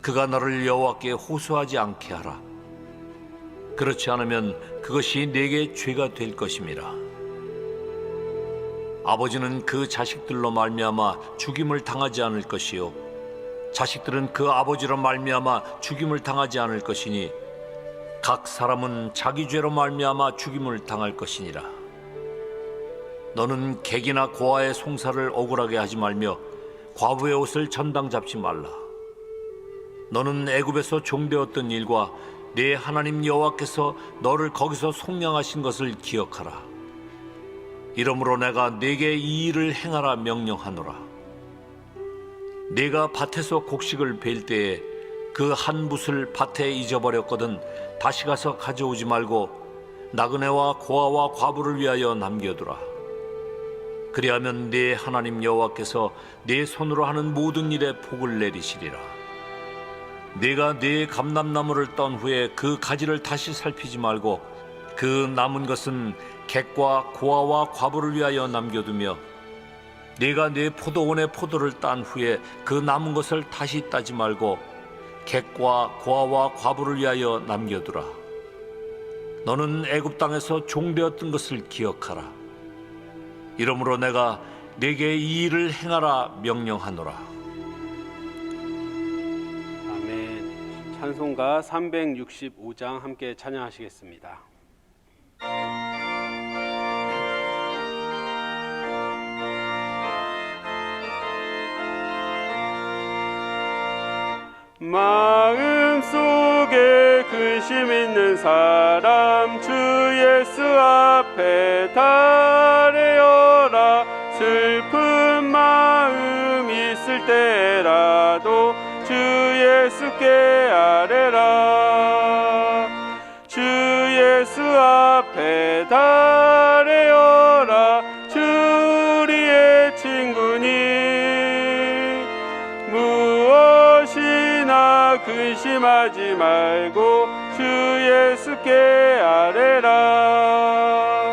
그가 너를 여호와께 호소하지 않게 하라. 그렇지 않으면 그것이 네게 죄가 될 것임이라. 아버지는 그 자식들로 말미암아 죽임을 당하지 않을 것이요 자식들은 그 아버지로 말미암아 죽임을 당하지 않을 것이니 각 사람은 자기 죄로 말미암아 죽임을 당할 것이니라. 너는 객이나 고아의 송사를 억울하게 하지 말며 과부의 옷을 전당 잡지 말라. 너는 애굽에서 종되었던 일과 네 하나님 여호와께서 너를 거기서 속량하신 것을 기억하라. 이러므로 내가 네게 이 일을 행하라 명령하노라. 네가 밭에서 곡식을 벨 때에 그 한 붓을 밭에 잊어버렸거든 다시 가서 가져오지 말고 나그네와 고아와 과부를 위하여 남겨두라. 그리하면 네 하나님 여호와께서 네 손으로 하는 모든 일에 복을 내리시리라. 네가 네 감람나무를 떤 후에 그 가지를 다시 살피지 말고 그 남은 것은 객과 고아와 과부를 위하여 남겨두며 네가 네 포도원의 포도를 딴 후에 그 남은 것을 다시 따지 말고 객과 고아와 과부를 위하여 남겨두라. 너는 애굽 땅에서 종되었던 것을 기억하라. 이러므로 내가 네게 이 일을 행하라 명령하노라. 아멘. 찬송가 365장 함께 찬양하시겠습니다. 마음속에 근심 있는 사람 주 예수 앞에 달래어라. 슬픈 마음 있을 때라도 주 예수께 아뢰라. 주 예수 앞에 달래어라. 주 우리의 친구니 무엇이나 근심하지 말고 주 예수께 아뢰라.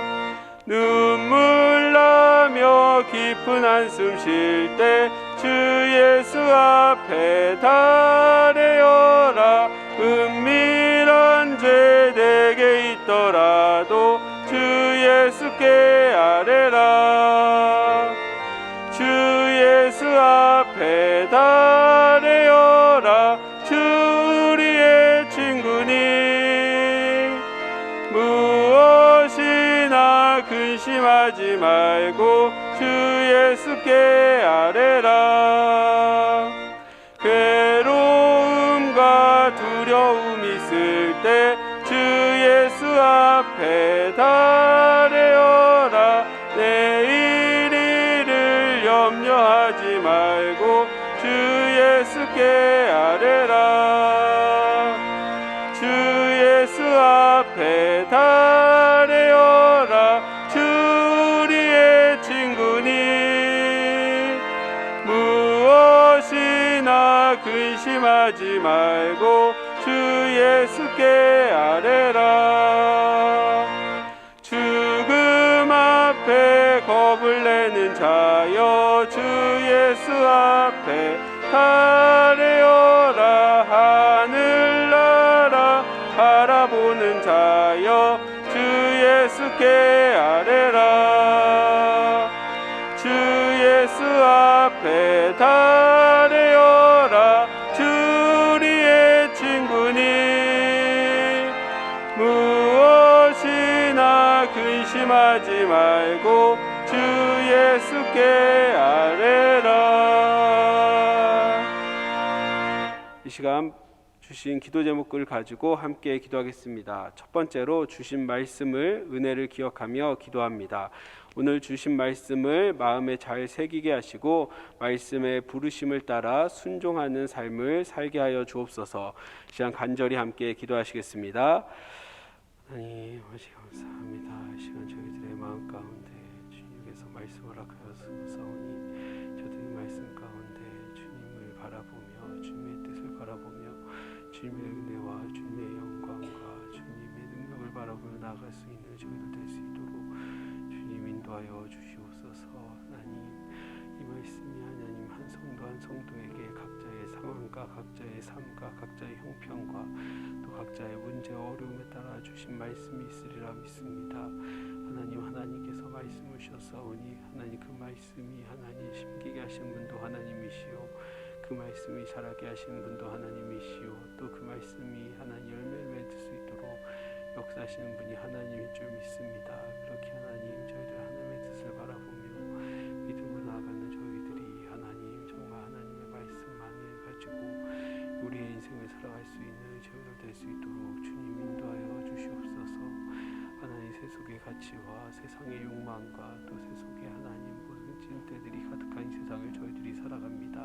눈물 나며 깊은 한숨 쉴 때 주 예수 앞에 달래어라. 은밀한 죄 내게 있더라도 주 예수께 아뢰라. 주 예수 앞에 달래어라. 주 염려하지 말고 주 예수께 아뢰라. 괴로움과 두려움 있을 때 주 예수 앞에 달래어라. 내일 일을 염려하지 말고 주 예수께 아뢰라. 주 예수 앞에 달래어라. 주 우리의 친구니 무엇이나 근심하지 말고 주 예수께 아뢰라. 죽음 앞에 겁을 내는 자여 주 예수 앞에 달래어라. 하늘나라 바라보는 자여 주 예수께 아뢰라. 주 예수 앞에 달래어라. 주 우리의 친구니 무엇이나 근심하지 말고 주 예수께 아뢰라. 이 시간 주신 기도 제목을 가지고 함께 기도하겠습니다. 첫 번째로 주신 말씀을 은혜를 기억하며 기도합니다. 오늘 주신 말씀을 마음에 잘 새기게 하시고 말씀의 부르심을 따라 순종하는 삶을 살게 하여 주옵소서. 시간 간절히 함께 기도하시겠습니다. 하나님 아버지 감사합니다. 이 시간 저희들의 마음 가운데 주님께서 말씀을 허락하였사오니 저들이 말씀 가운데 주님을 바라보며 주님의 뜻을 바라보며 주님의 은혜와 주님의 영광과 주님의 능력을 바라보며 나아갈 수 있는 저희들 될 수 있도록 주님 인도하여 주시옵소서. 하나님 이 말씀이 하나님 한 성도 한 성도에게 각자의 상황과 각자의 삶과 각자의 형편과 또 각자의 문제와 어려움에 따라 주신 말씀이 있으리라 믿습니다. 하나님 하나님께서 말씀을 주셨사오니 하나님 그 말씀이 하나님 심기게 하신 분도 하나님이시오. 그 말씀이 자라게 하시는 분도 하나님이시오. 또 그 말씀이 하나님 열매를 맺을 수 있도록 역사하시는 분이 하나님인 줄 믿습니다. 그렇게 하나님 저희들 하나님의 뜻을 바라보며 믿음으로 나아가는 저희들이 하나님 정말 하나님의 말씀만을 가지고 우리의 인생을 살아갈 수 있는 저희들 될 수 있도록 주님 인도하여 주시옵소서. 하나님 세속의 가치와 세상의 욕망과 또 세속의 하나님 모든 찐대들이 가득한 세상을 저희들이 살아갑니다.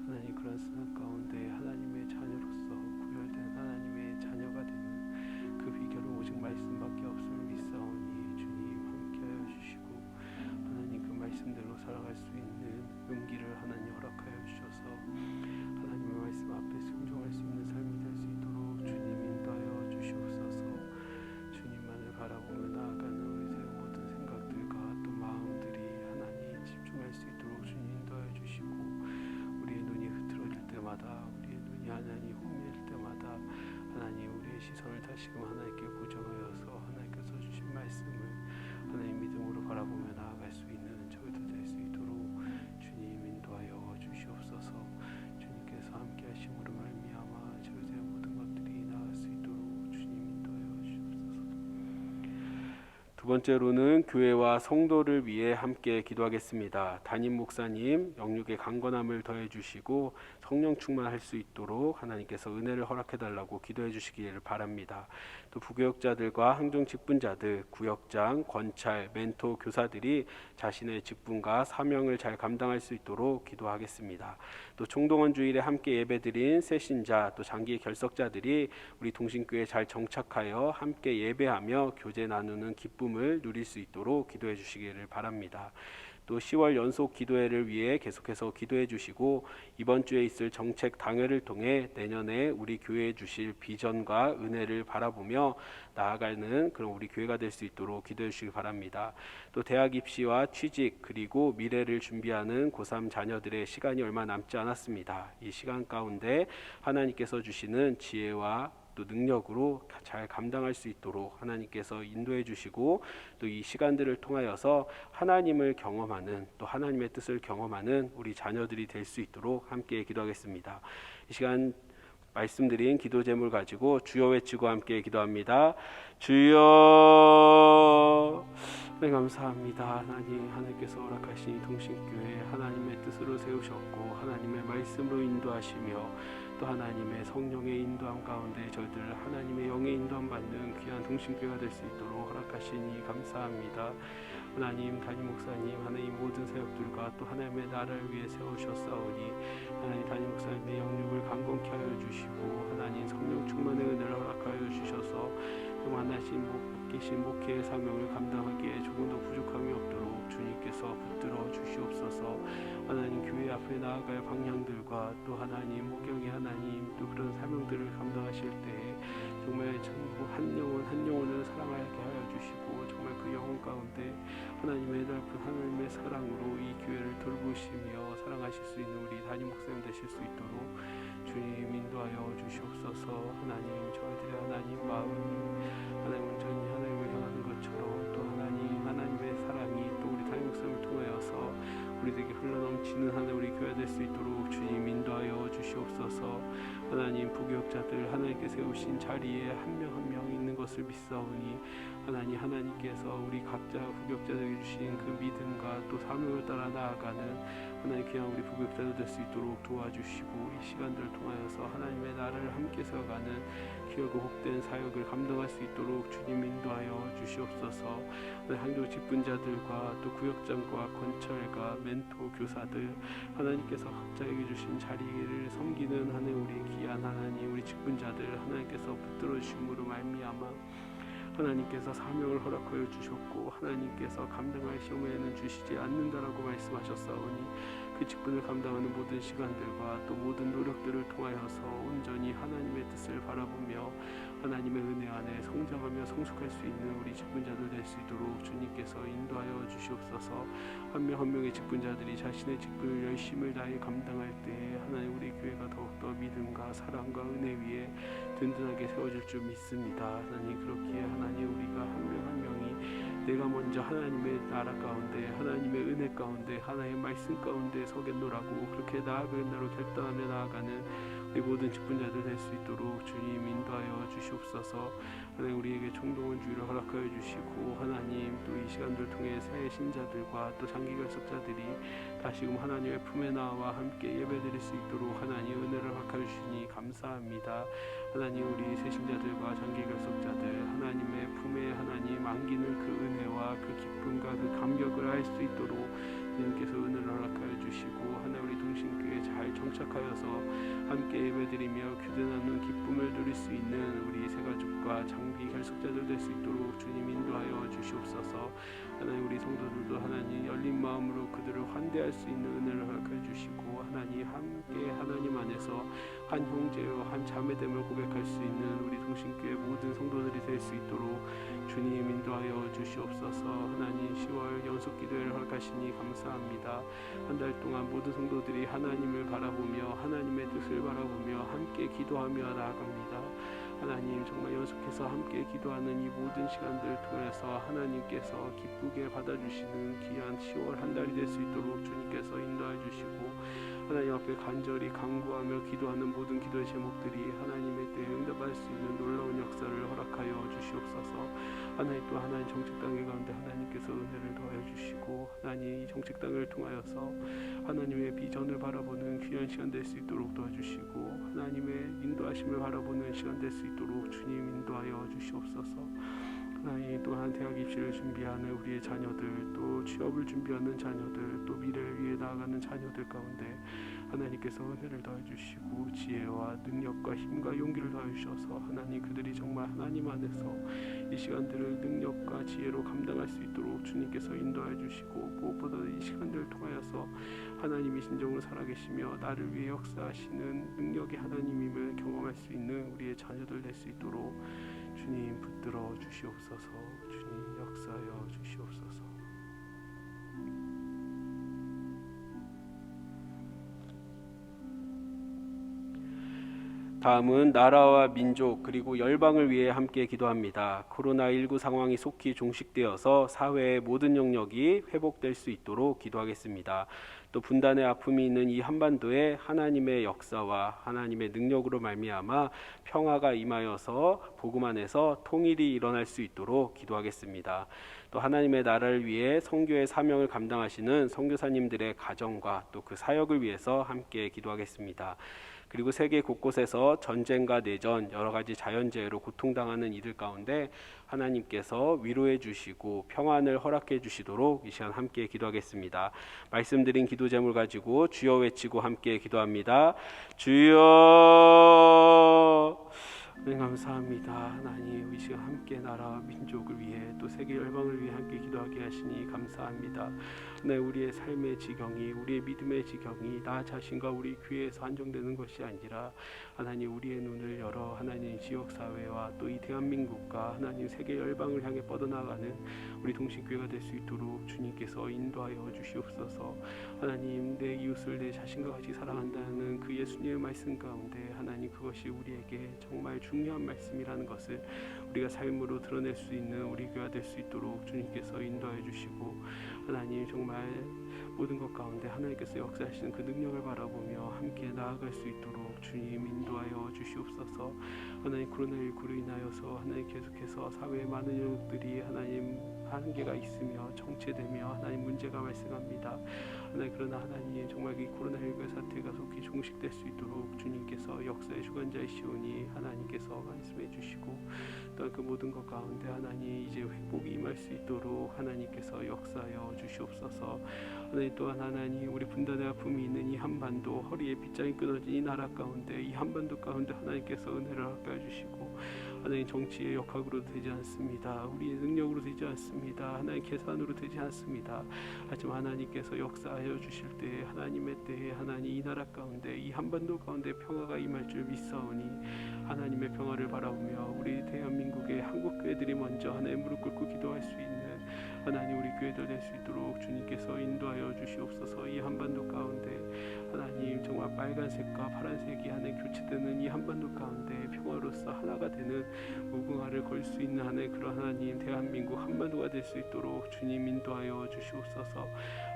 하나님 그런 세상 가운데 하나님의 자녀로서 구별된 하나님의 자녀가 되는 그 비결은 오직 말씀밖에 없음을 믿사오니 주님 함께하여 주시고 하나님 그 말씀대로 살아갈 수 있는 용기를 하나님 허락하여 주셔서 하나님의 말씀 앞에 순종할 수 있는 삶이 될 수 있도록 주님 인도하여 주시옵소서. 주님만을 바라보며 나아가는 우리들의 모든 생각들과 또 마음들이 하나님 집중할 수 있도록 주님 인도하여 주시고 우리의 눈이 흐트러질 때마다 우리의 눈이 하나님 혼미할 때마다 하나님 우리의 시선을 다시금 하나님께 고정하여서 하나님께서 주신 말씀을 하나님 믿음으로 바라보며 나아갈 수 있는 저희들 될 수 있도록 주님 인도하여 주시옵소서. 주님께서 함께 하심으로 말미암아 저희들의 모든 것들이 나아갈 수 있도록 주님 인도하여 주시옵소서. 두 번째로는 교회와 성도를 위해 함께 기도하겠습니다. 담임 목사님 영육의 강건함을 더해 주시고 성령 충만할 수 있도록 하나님께서 은혜를 허락해 달라고 기도해 주시기를 바랍니다. 또 부교역자들과 항종 직분자들, 구역장, 권찰, 멘토 교사들이 자신의 직분과 사명을 잘 감당할 수 있도록 기도하겠습니다. 또 총동원 주일에 함께 예배드린 새신자 또 장기 결석자들이 우리 동신교회에 잘 정착하여 함께 예배하며 교제 나누는 기쁨을 누릴 수 있도록 기도해 주시기를 바랍니다. 또 10월 연속 기도회를 위해 계속해서 기도해 주시고 이번 주에 있을 정책 당회를 통해 내년에 우리 교회에 주실 비전과 은혜를 바라보며 나아가는 그런 우리 교회가 될 수 있도록 기도해 주시기 바랍니다. 또 대학 입시와 취직 그리고 미래를 준비하는 고3 자녀들의 시간이 얼마 남지 않았습니다. 이 시간 가운데 하나님께서 주시는 지혜와 또 능력으로 잘 감당할 수 있도록 하나님께서 인도해 주시고 또 이 시간들을 통하여서 하나님을 경험하는 또 하나님의 뜻을 경험하는 우리 자녀들이 될 수 있도록 함께 기도하겠습니다. 이 시간 말씀드린 기도 제목을 가지고 주여 외치고 함께 기도합니다. 주여 네, 감사합니다. 하나님께서 허락하신 이 동신교회 하나님의 뜻으로 세우셨고 하나님의 말씀으로 인도하시며 또 하나님의 성령의 인도함 가운데 저희들 하나님의 영의 인도함 받는 귀한 동신교회가 될 수 있도록 허락하시니 감사합니다. 하나님, 담임 목사님, 하나님 모든 사역들과 또 하나님의 나라를 위해 세우셨사오니 하나님 담임 목사님의 영육을 강건케 하여 주시고 하나님 성령 충만의 은혜를 허락하여 주셔서 하나님 계신 목회의 사명을 감당하기에 조금 더 부족함이 없도록 주님께서 붙들어 주시옵소서. 하나님 교회 앞에 나아갈 방향들과 또 하나님 목영의 하나님 또 그런 사명들을 감당하실 때에 정말 전부 한 영혼 한 영혼을 사랑하게 하여 주시고 정말 그 영혼 가운데 하나님의 넓은 하나님의 사랑으로 이 교회를 돌보시며 사랑하실 수 있는 우리 담임 목사님 되실 수 있도록 주님 인도하여 주시옵소서. 하나님 저희들의 하나님 마음이 하나님 온전히 하나님을 향하는 것처럼 또 하나님의 사랑이 또 우리 담임 목사님을 통하여서 우리에게 흘러넘치는 하나님 우리 교회 될 수 있도록 주님 인도하여 주시옵소서. 하나님 부교육자들 하나님께 세우신 자리에 한 명 한 명 있는 것을 믿사오니 하나님께서 우리 각자 부교육자들에게 주신 그 믿음과 또 사명을 따라 나아가는 하나님 귀한 우리 부교육자들 될 수 있도록 도와주시고 이 시간들을 통하여서 하나님의 나라를 함께 세워가는 귀하고 복된 사역을 감당할 수 있도록 주님 인도하여 주시옵소서. 한교 직분자들과 또 구역장과 권철과 멘토 교사들 하나님께서 각자에게 주신 자리를 섬기는 하나님 우리 귀한 하나님 우리 직분자들 하나님께서 붙들어 주심으로 말미암아 하나님께서 사명을 허락하여 주셨고 하나님께서 감당할 시험에는 주시지 않는다라고 말씀하셨사오니 그 직분을 감당하는 모든 시간들과 또 모든 노력들을 통하여서 온전히 하나님의 뜻을 바라보며 하나님의 은혜 안에 성장하며 성숙할 수 있는 우리 직분자들 될 수 있도록 주님께서 인도하여 주시옵소서. 한 명 한 명의 직분자들이 자신의 직분을 열심을 다해 감당할 때 하나님 우리 교회가 더욱더 믿음과 사랑과 은혜 위에 든든하게 세워질 줄 믿습니다. 하나님 그렇기에 하나님 우리가 한 명 한 명이 내가 먼저 하나님의 나라 가운데 하나님의 은혜 가운데 하나님의 말씀 가운데 서겠노라고 그렇게 나아가는 결단하며 나아가는 우리 모든 직분자들 될 수 있도록 주님 인도하여 주시옵소서. 하나님 우리에게 총동원 주의를 허락하여 주시고 하나님 또 이 시간들 통해 새 신자들과 또 장기 결석자들이 다시금 하나님의 품에 나와 함께 예배드릴 수 있도록 하나님 은혜를 허락하여 주시니 감사합니다. 하나님 우리 새 신자들과 장기 결석자들 하나님의 품에 하나님 안기는 그 은혜와 그 기쁨과 그 감격을 알 수 있도록 주님께서 은혜를 허락하여 주시고 하나 우리 동신교회에 잘 정착하여서 함께 예배드리며 교대 나누는 기쁨을 누릴 수 있는 우리 새가족과 장비 결석자들 될 수 있도록 주님 인도하여 주시옵소서. 하나님 우리 성도들도 하나님 열린 마음으로 그들을 환대할 수 있는 은혜를 허락해 주시고 하나님 함께 하나님 안에서 한 형제요 한 자매됨을 고백할 수 있는 우리 동신교회 모든 성도들이 될 수 있도록 주님 인도하여 주시옵소서. 하나님 10월 연속 기도회를 허락하시니 감사합니다. 한 달 동안 모든 성도들이 하나님을 바라보며 하나님의 뜻을 바라보며 함께 기도하며 나아갑니다. 하나님 정말 연속해서 함께 기도하는 이 모든 시간들을 통해서 하나님께서 기쁘게 받아주시는 귀한 10월 한 달이 될 수 있도록 주님께서 인도해 주시고 하나님 앞에 간절히 간구하며 기도하는 모든 기도의 제목들이 하나님의 때에 응답할 수 있는 놀라운 역사를 허락하여 주시옵소서. 하나님 또 하나님 정책 단계 가운데 하나님께서 은혜를 더해 주시고 하나님 이 정책 단계를 통하여서 하나님의 비전을 바라보는 귀한 시간 될 수 있도록 도와주시고 하나님의 인도하심을 바라보는 시간 될 수 있도록 주님 인도하여 주시옵소서. 하나님 또한 대학 입시를 준비하는 우리의 자녀들 또 취업을 준비하는 자녀들 또 미래를 위해 나아가는 자녀들 가운데 하나님께서 은혜를 더해 주시고 지혜와 능력과 힘과 용기를 더해 주셔서 하나님 그들이 정말 하나님 안에서 이 시간들을 능력과 지혜로 감당할 수 있도록 주님께서 인도해 주시고 무엇보다 이 시간들을 통하여서 하나님이 진정으로 살아계시며 나를 위해 역사하시는 능력의 하나님임을 경험할 수 있는 우리의 자녀들 될 수 있도록 주님 붙들어 주시옵소서. 주님 역사하여 주시옵소서. 다음은 나라와 민족 그리고 열방을 위해 함께 기도합니다. 코로나19 상황이 속히 종식되어서 사회의 모든 영역이 회복될 수 있도록 기도하겠습니다. 또 분단의 아픔이 있는 이 한반도에 하나님의 역사와 하나님의 능력으로 말미암아 평화가 임하여서 복음 안에서 통일이 일어날 수 있도록 기도하겠습니다. 또 하나님의 나라를 위해 선교의 사명을 감당하시는 선교사님들의 가정과 또 그 사역을 위해서 함께 기도하겠습니다. 그리고 세계 곳곳에서 전쟁과 내전, 여러 가지 자연재해로 고통당하는 이들 가운데 하나님께서 위로해 주시고 평안을 허락해 주시도록 이 시간 함께 기도하겠습니다. 말씀드린 기도 제물 가지고 주여 외치고 함께 기도합니다. 주여. 네, 감사합니다. 하나님, 이 시간 함께 나라와 민족을 위해 또 세계 열방을 위해 함께 기도하게 하시니 감사합니다. 네, 우리의 삶의 지경이, 우리의 믿음의 지경이 나 자신과 우리 교회에서 한정되는 것이 아니라 하나님, 우리의 눈을 열어 하나님 지역사회와 또 이 대한민국과 하나님 세계 열방을 향해 뻗어나가는 우리 동신교회가 될 수 있도록 주님께서 인도하여 주시옵소서. 하나님, 내 이웃을 내 자신과 같이 사랑한다는 그 예수님의 말씀 가운데 하나님, 그것이 우리에게 정말 중요한 말씀이라는 것을 우리가 삶으로 드러낼 수 있는 우리 교회가 될 수 있도록 주님께서 인도하여 주시고, 하나님 정말 모든 것 가운데 하나님께서 역사하시는 그 능력을 바라보며 함께 나아갈 수 있도록 주님 인도하여 주시옵소서. 하나님, 코로나19로 인하여서 하나님 계속해서 사회에 많은 영역들이 하나님 한계가 있으며 정체되며 하나님 문제가 발생합니다. 하나님, 그러나 하나님 정말 이 코로나19의 사태가 속히 종식될 수 있도록 주님께서 역사의 주관자이시오니 하나님께서 말씀해 주시고, 또한 그 모든 것 가운데 하나님 이제 회복이 임할 수 있도록 하나님께서 역사하여 주시옵소서. 하나님, 또한 하나님 우리 분단의 아픔이 있는 이 한반도, 허리에 빗장이 끊어진 이 나라 가운데, 이 한반도 가운데 하나님께서 은혜를 허락하여 주시고, 하나님 정치의 역학으로 되지 않습니다. 우리의 능력으로 되지 않습니다. 하나님 계산으로 되지 않습니다. 하지만 하나님께서 역사하여 주실 때에, 하나님의 때에 하나님 이 나라 가운데, 이 한반도 가운데 평화가 임할 줄 믿사오니 하나님의 평화를 바라보며 우리 대한민국의 한국 교회들이 먼저 하나님 무릎 꿇고 기도할 수 있는 하나님 우리 교회들 될 수 있도록 주님께서 인도하여 주시옵소서. 이 한반도 가운데 하나님 정말 빨간색과 파란색이 하나님 교체되는 이 한반도 가운데 평화로서 하나가 되는 무궁화를 걸 수 있는 하나님, 그런 하나님 대한민국 한반도가 될 수 있도록 주님 인도하여 주시옵소서.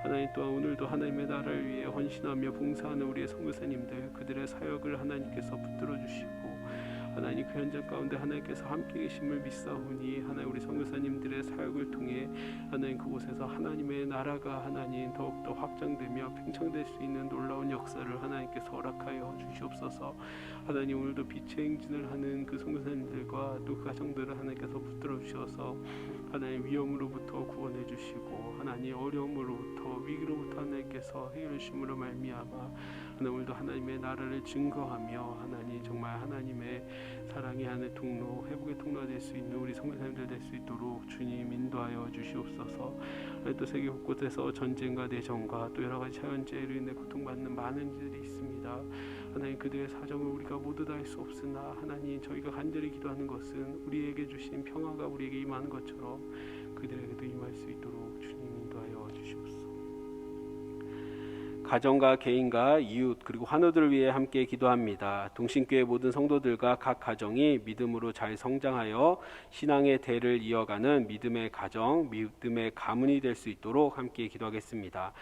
하나님, 또한 오늘도 하나님의 나라를 위해 헌신하며 봉사하는 우리의 선교사님들, 그들의 사역을 하나님께서 붙들어 주시고, 하나님 그 현장 가운데 하나님께서 함께 계심을 믿사오니 하나님 우리 선교사님들의 사역을 통해 하나님 그곳에서 하나님의 나라가 하나님 더욱더 확장되며 팽창될 수 있는 놀라운 역사를 하나님께서 허락하여 주시옵소서. 하나님, 오늘도 빛의 행진을 하는 그 선교사님들과 또 그 가정들을 하나님께서 붙들어 주셔서 하나님 위험으로부터 구원해 주시고, 하나님 어려움으로부터 위기로부터 하나님께서 해결해 주심으로 말미암아 오늘도 하나님의 나라를 증거하며 하나님 정말 하나님의 사랑의 하늘 통로, 회복의 통로가 될 수 있는 우리 성도님들 될 수 있도록 주님 인도하여 주시옵소서. 또 세계 곳곳에서 전쟁과 내전과 또 여러 가지 자연재해로 인해 고통받는 많은 이들이 있습니다. 하나님, 그들의 사정을 우리가 모두 다 알 수 없으나 하나님 저희가 간절히 기도하는 것은 우리에게 주신 평화가 우리에게 임하는 것처럼 그들에게도 임할 수 있도록 주님 인도하여 주시옵소서. 가정과 개인과 이웃 그리고 환우들을 위해 함께 기도합니다. 동신교회 모든 성도들과 각 가정이 믿음으로 잘 성장하여 신앙의 대를 이어가는 믿음의 가정, 믿음의 가문이 될 수 있도록 함께 기도하겠습니다.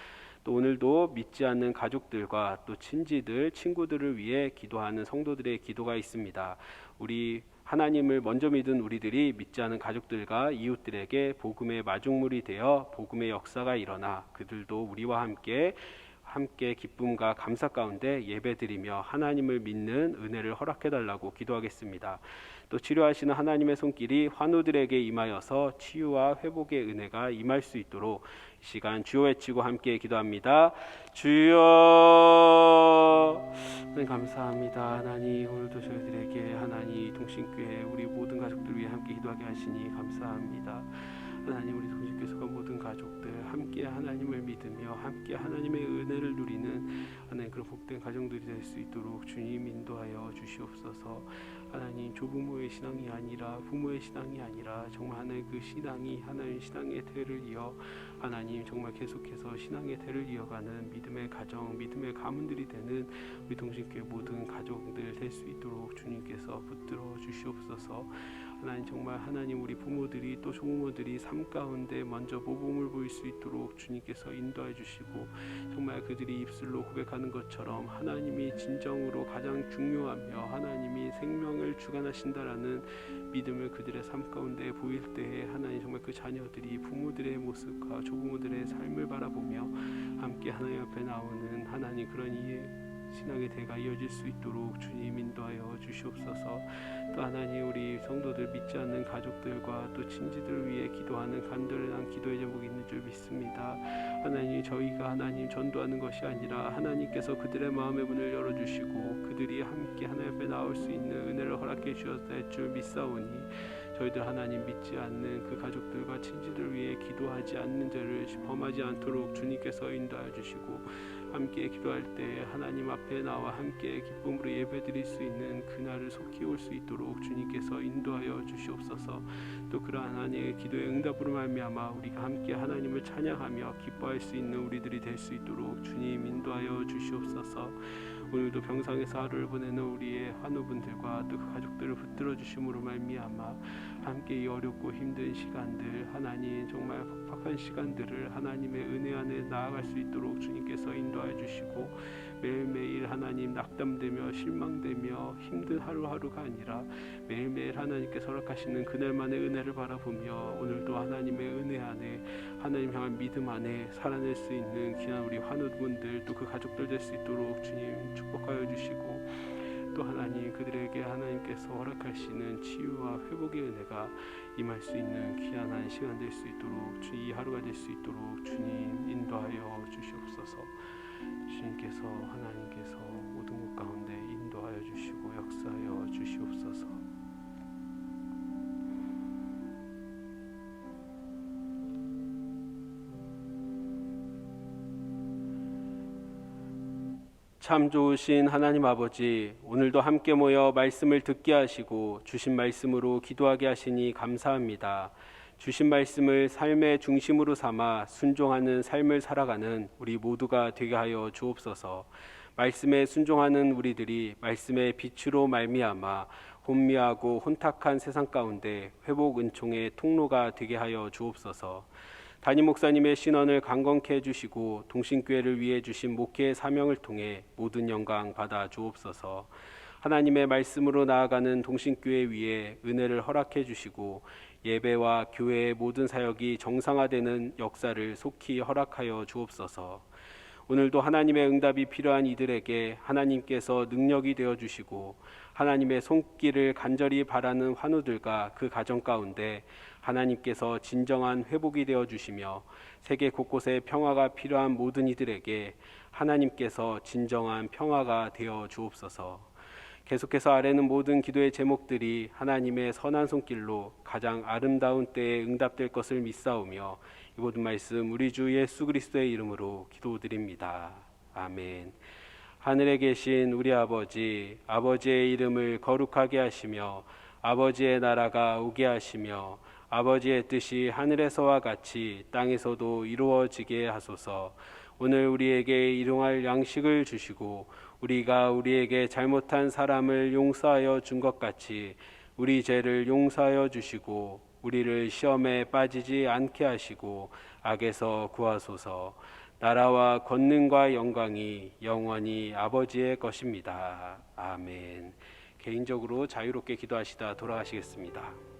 또 오늘도 믿지 않는 가족들과 또 친지들, 친구들을 위해 기도하는 성도들의 기도가 있습니다. 우리 하나님을 먼저 믿은 우리들이 믿지 않은 가족들과 이웃들에게 복음의 마중물이 되어 복음의 역사가 일어나 그들도 우리와 함께 기쁨과 감사 가운데 예배드리며 하나님을 믿는 은혜를 허락해달라고 기도하겠습니다. 또 치료하시는 하나님의 손길이 환우들에게 임하여서 치유와 회복의 은혜가 임할 수 있도록 이 시간 주여 외치고 함께 기도합니다. 주여. 네, 감사합니다. 하나님, 오늘도 저희들에게 하나님 동신교회 우리 모든 가족들 위해 함께 기도하게 하시니 감사합니다. 하나님, 우리 동신교회가 모든 가족들 함께 하나님을 믿으며 함께 하나님의 은혜를 누리는 하나님 그런 복된 가정들이 될 수 있도록 주님 인도하여 주시옵소서. 하나님, 조부모의 신앙이 아니라 부모의 신앙이 아니라 정말 하나님 그 신앙이 하나님 신앙의 대를 이어 하나님 정말 계속해서 신앙의 대를 이어가는 믿음의 가정, 믿음의 가문들이 되는 우리 동신교회 모든 가족들 될 수 있도록 주님께서 붙들어 주시옵소서. 하나님 정말 하나님 우리 부모들이 또 조부모들이 삶 가운데 먼저 모범을 보일 수 있도록 주님께서 인도해 주시고 정말 그들이 입술로 고백하는 것처럼 하나님이 진정으로 가장 중요하며 하나님이 생명을 주관하신다라는 믿음을 그들의 삶 가운데 보일 때에 하나님 정말 그 자녀들이 부모들의 모습과 조부모들의 삶을 바라보며 함께 하나님 앞에 나오는 하나님 그런 신앙의 대가 이어질 수 있도록 주님 인도하여 주시옵소서. 또 하나님 우리 성도들 믿지 않는 가족들과 또 친지들을 위해 기도하는 간절한 기도의 제목이 있는 줄 믿습니다. 하나님 저희가 하나님 전도하는 것이 아니라 하나님께서 그들의 마음의 문을 열어주시고 그들이 함께 하나님 앞에 나올 수 있는 은혜를 허락해 주셨다 할 줄 믿사오니 저희들 하나님 믿지 않는 그 가족들과 친지들을 위해 기도하지 않는 죄를 범하지 않도록 주님께서 인도하여 주시고 함께 기도할 때 하나님 앞에 나와 함께 기쁨으로 예배드릴 수 있는 그날을 속히 올 수 있도록 주님께서 인도하여 주시옵소서. 또 그러한 하나님의 기도의 응답으로 말미암아 우리가 함께 하나님을 찬양하며 기뻐할 수 있는 우리들이 될 수 있도록 주님 인도하여 주시옵소서. 오늘도 병상에서 하루를 보내는 우리의 환우분들과 또 그 가족들을 붙들어 주심으로 말미암아 함께 이 어렵고 힘든 시간들 하나님 정말 팍팍한 시간들을 하나님의 은혜 안에 나아갈 수 있도록 주님께서 인도하여 주시고 매일매일 하나님 낙담되며 실망되며 힘든 하루하루가 아니라 매일매일 하나님께서 허락하시는 그날만의 은혜를 바라보며 오늘도 하나님의 은혜 안에 하나님 향한 믿음 안에 살아낼 수 있는 귀한 우리 환우분들 또 그 가족들 될 수 있도록 주님 축복하여 주시고 또 하나님 그들에게 하나님께서 허락하시는 치유와 회복의 은혜가 임할 수 있는 귀한 한 시간 될 수 있도록 이 하루가 될 수 있도록 주님 인도하여 주시옵소서. 주님께서 하나님께서 모든 것 가운데 인도하여 주시고 역사하여 주시옵소서. 참 좋으신 하나님 아버지, 오늘도 함께 모여 말씀을 듣게 하시고 주신 말씀으로 기도하게 하시니 감사합니다. 주신 말씀을 삶의 중심으로 삼아 순종하는 삶을 살아가는 우리 모두가 되게 하여 주옵소서. 말씀에 순종하는 우리들이 말씀의 빛으로 말미암아 혼미하고 혼탁한 세상 가운데 회복 은총의 통로가 되게 하여 주옵소서. 담임 목사님의 신원을 강건케 해주시고 동신교회를 위해 주신 목회의 사명을 통해 모든 영광 받아 주옵소서. 하나님의 말씀으로 나아가는 동신교회 위에 은혜를 허락해 주시고 예배와 교회의 모든 사역이 정상화되는 역사를 속히 허락하여 주옵소서. 오늘도 하나님의 응답이 필요한 이들에게 하나님께서 능력이 되어 주시고 하나님의 손길을 간절히 바라는 환우들과 그 가정 가운데 하나님께서 진정한 회복이 되어 주시며 세계 곳곳에 평화가 필요한 모든 이들에게 하나님께서 진정한 평화가 되어 주옵소서. 계속해서 아래는 모든 기도의 제목들이 하나님의 선한 손길로 가장 아름다운 때에 응답될 것을 믿사오며 이 모든 말씀 우리 주 예수 그리스도의 이름으로 기도드립니다. 아멘. 하늘에 계신 우리 아버지, 아버지의 이름을 거룩하게 하시며 아버지의 나라가 오게 하시며 아버지의 뜻이 하늘에서와 같이 땅에서도 이루어지게 하소서. 오늘 우리에게 일용할 양식을 주시고 우리가 우리에게 잘못한 사람을 용서하여 준 것 같이 우리 죄를 용서하여 주시고 우리를 시험에 빠지지 않게 하시고 악에서 구하소서. 나라와 권능과 영광이 영원히 아버지의 것입니다. 아멘. 개인적으로 자유롭게 기도하시다 돌아가시겠습니다.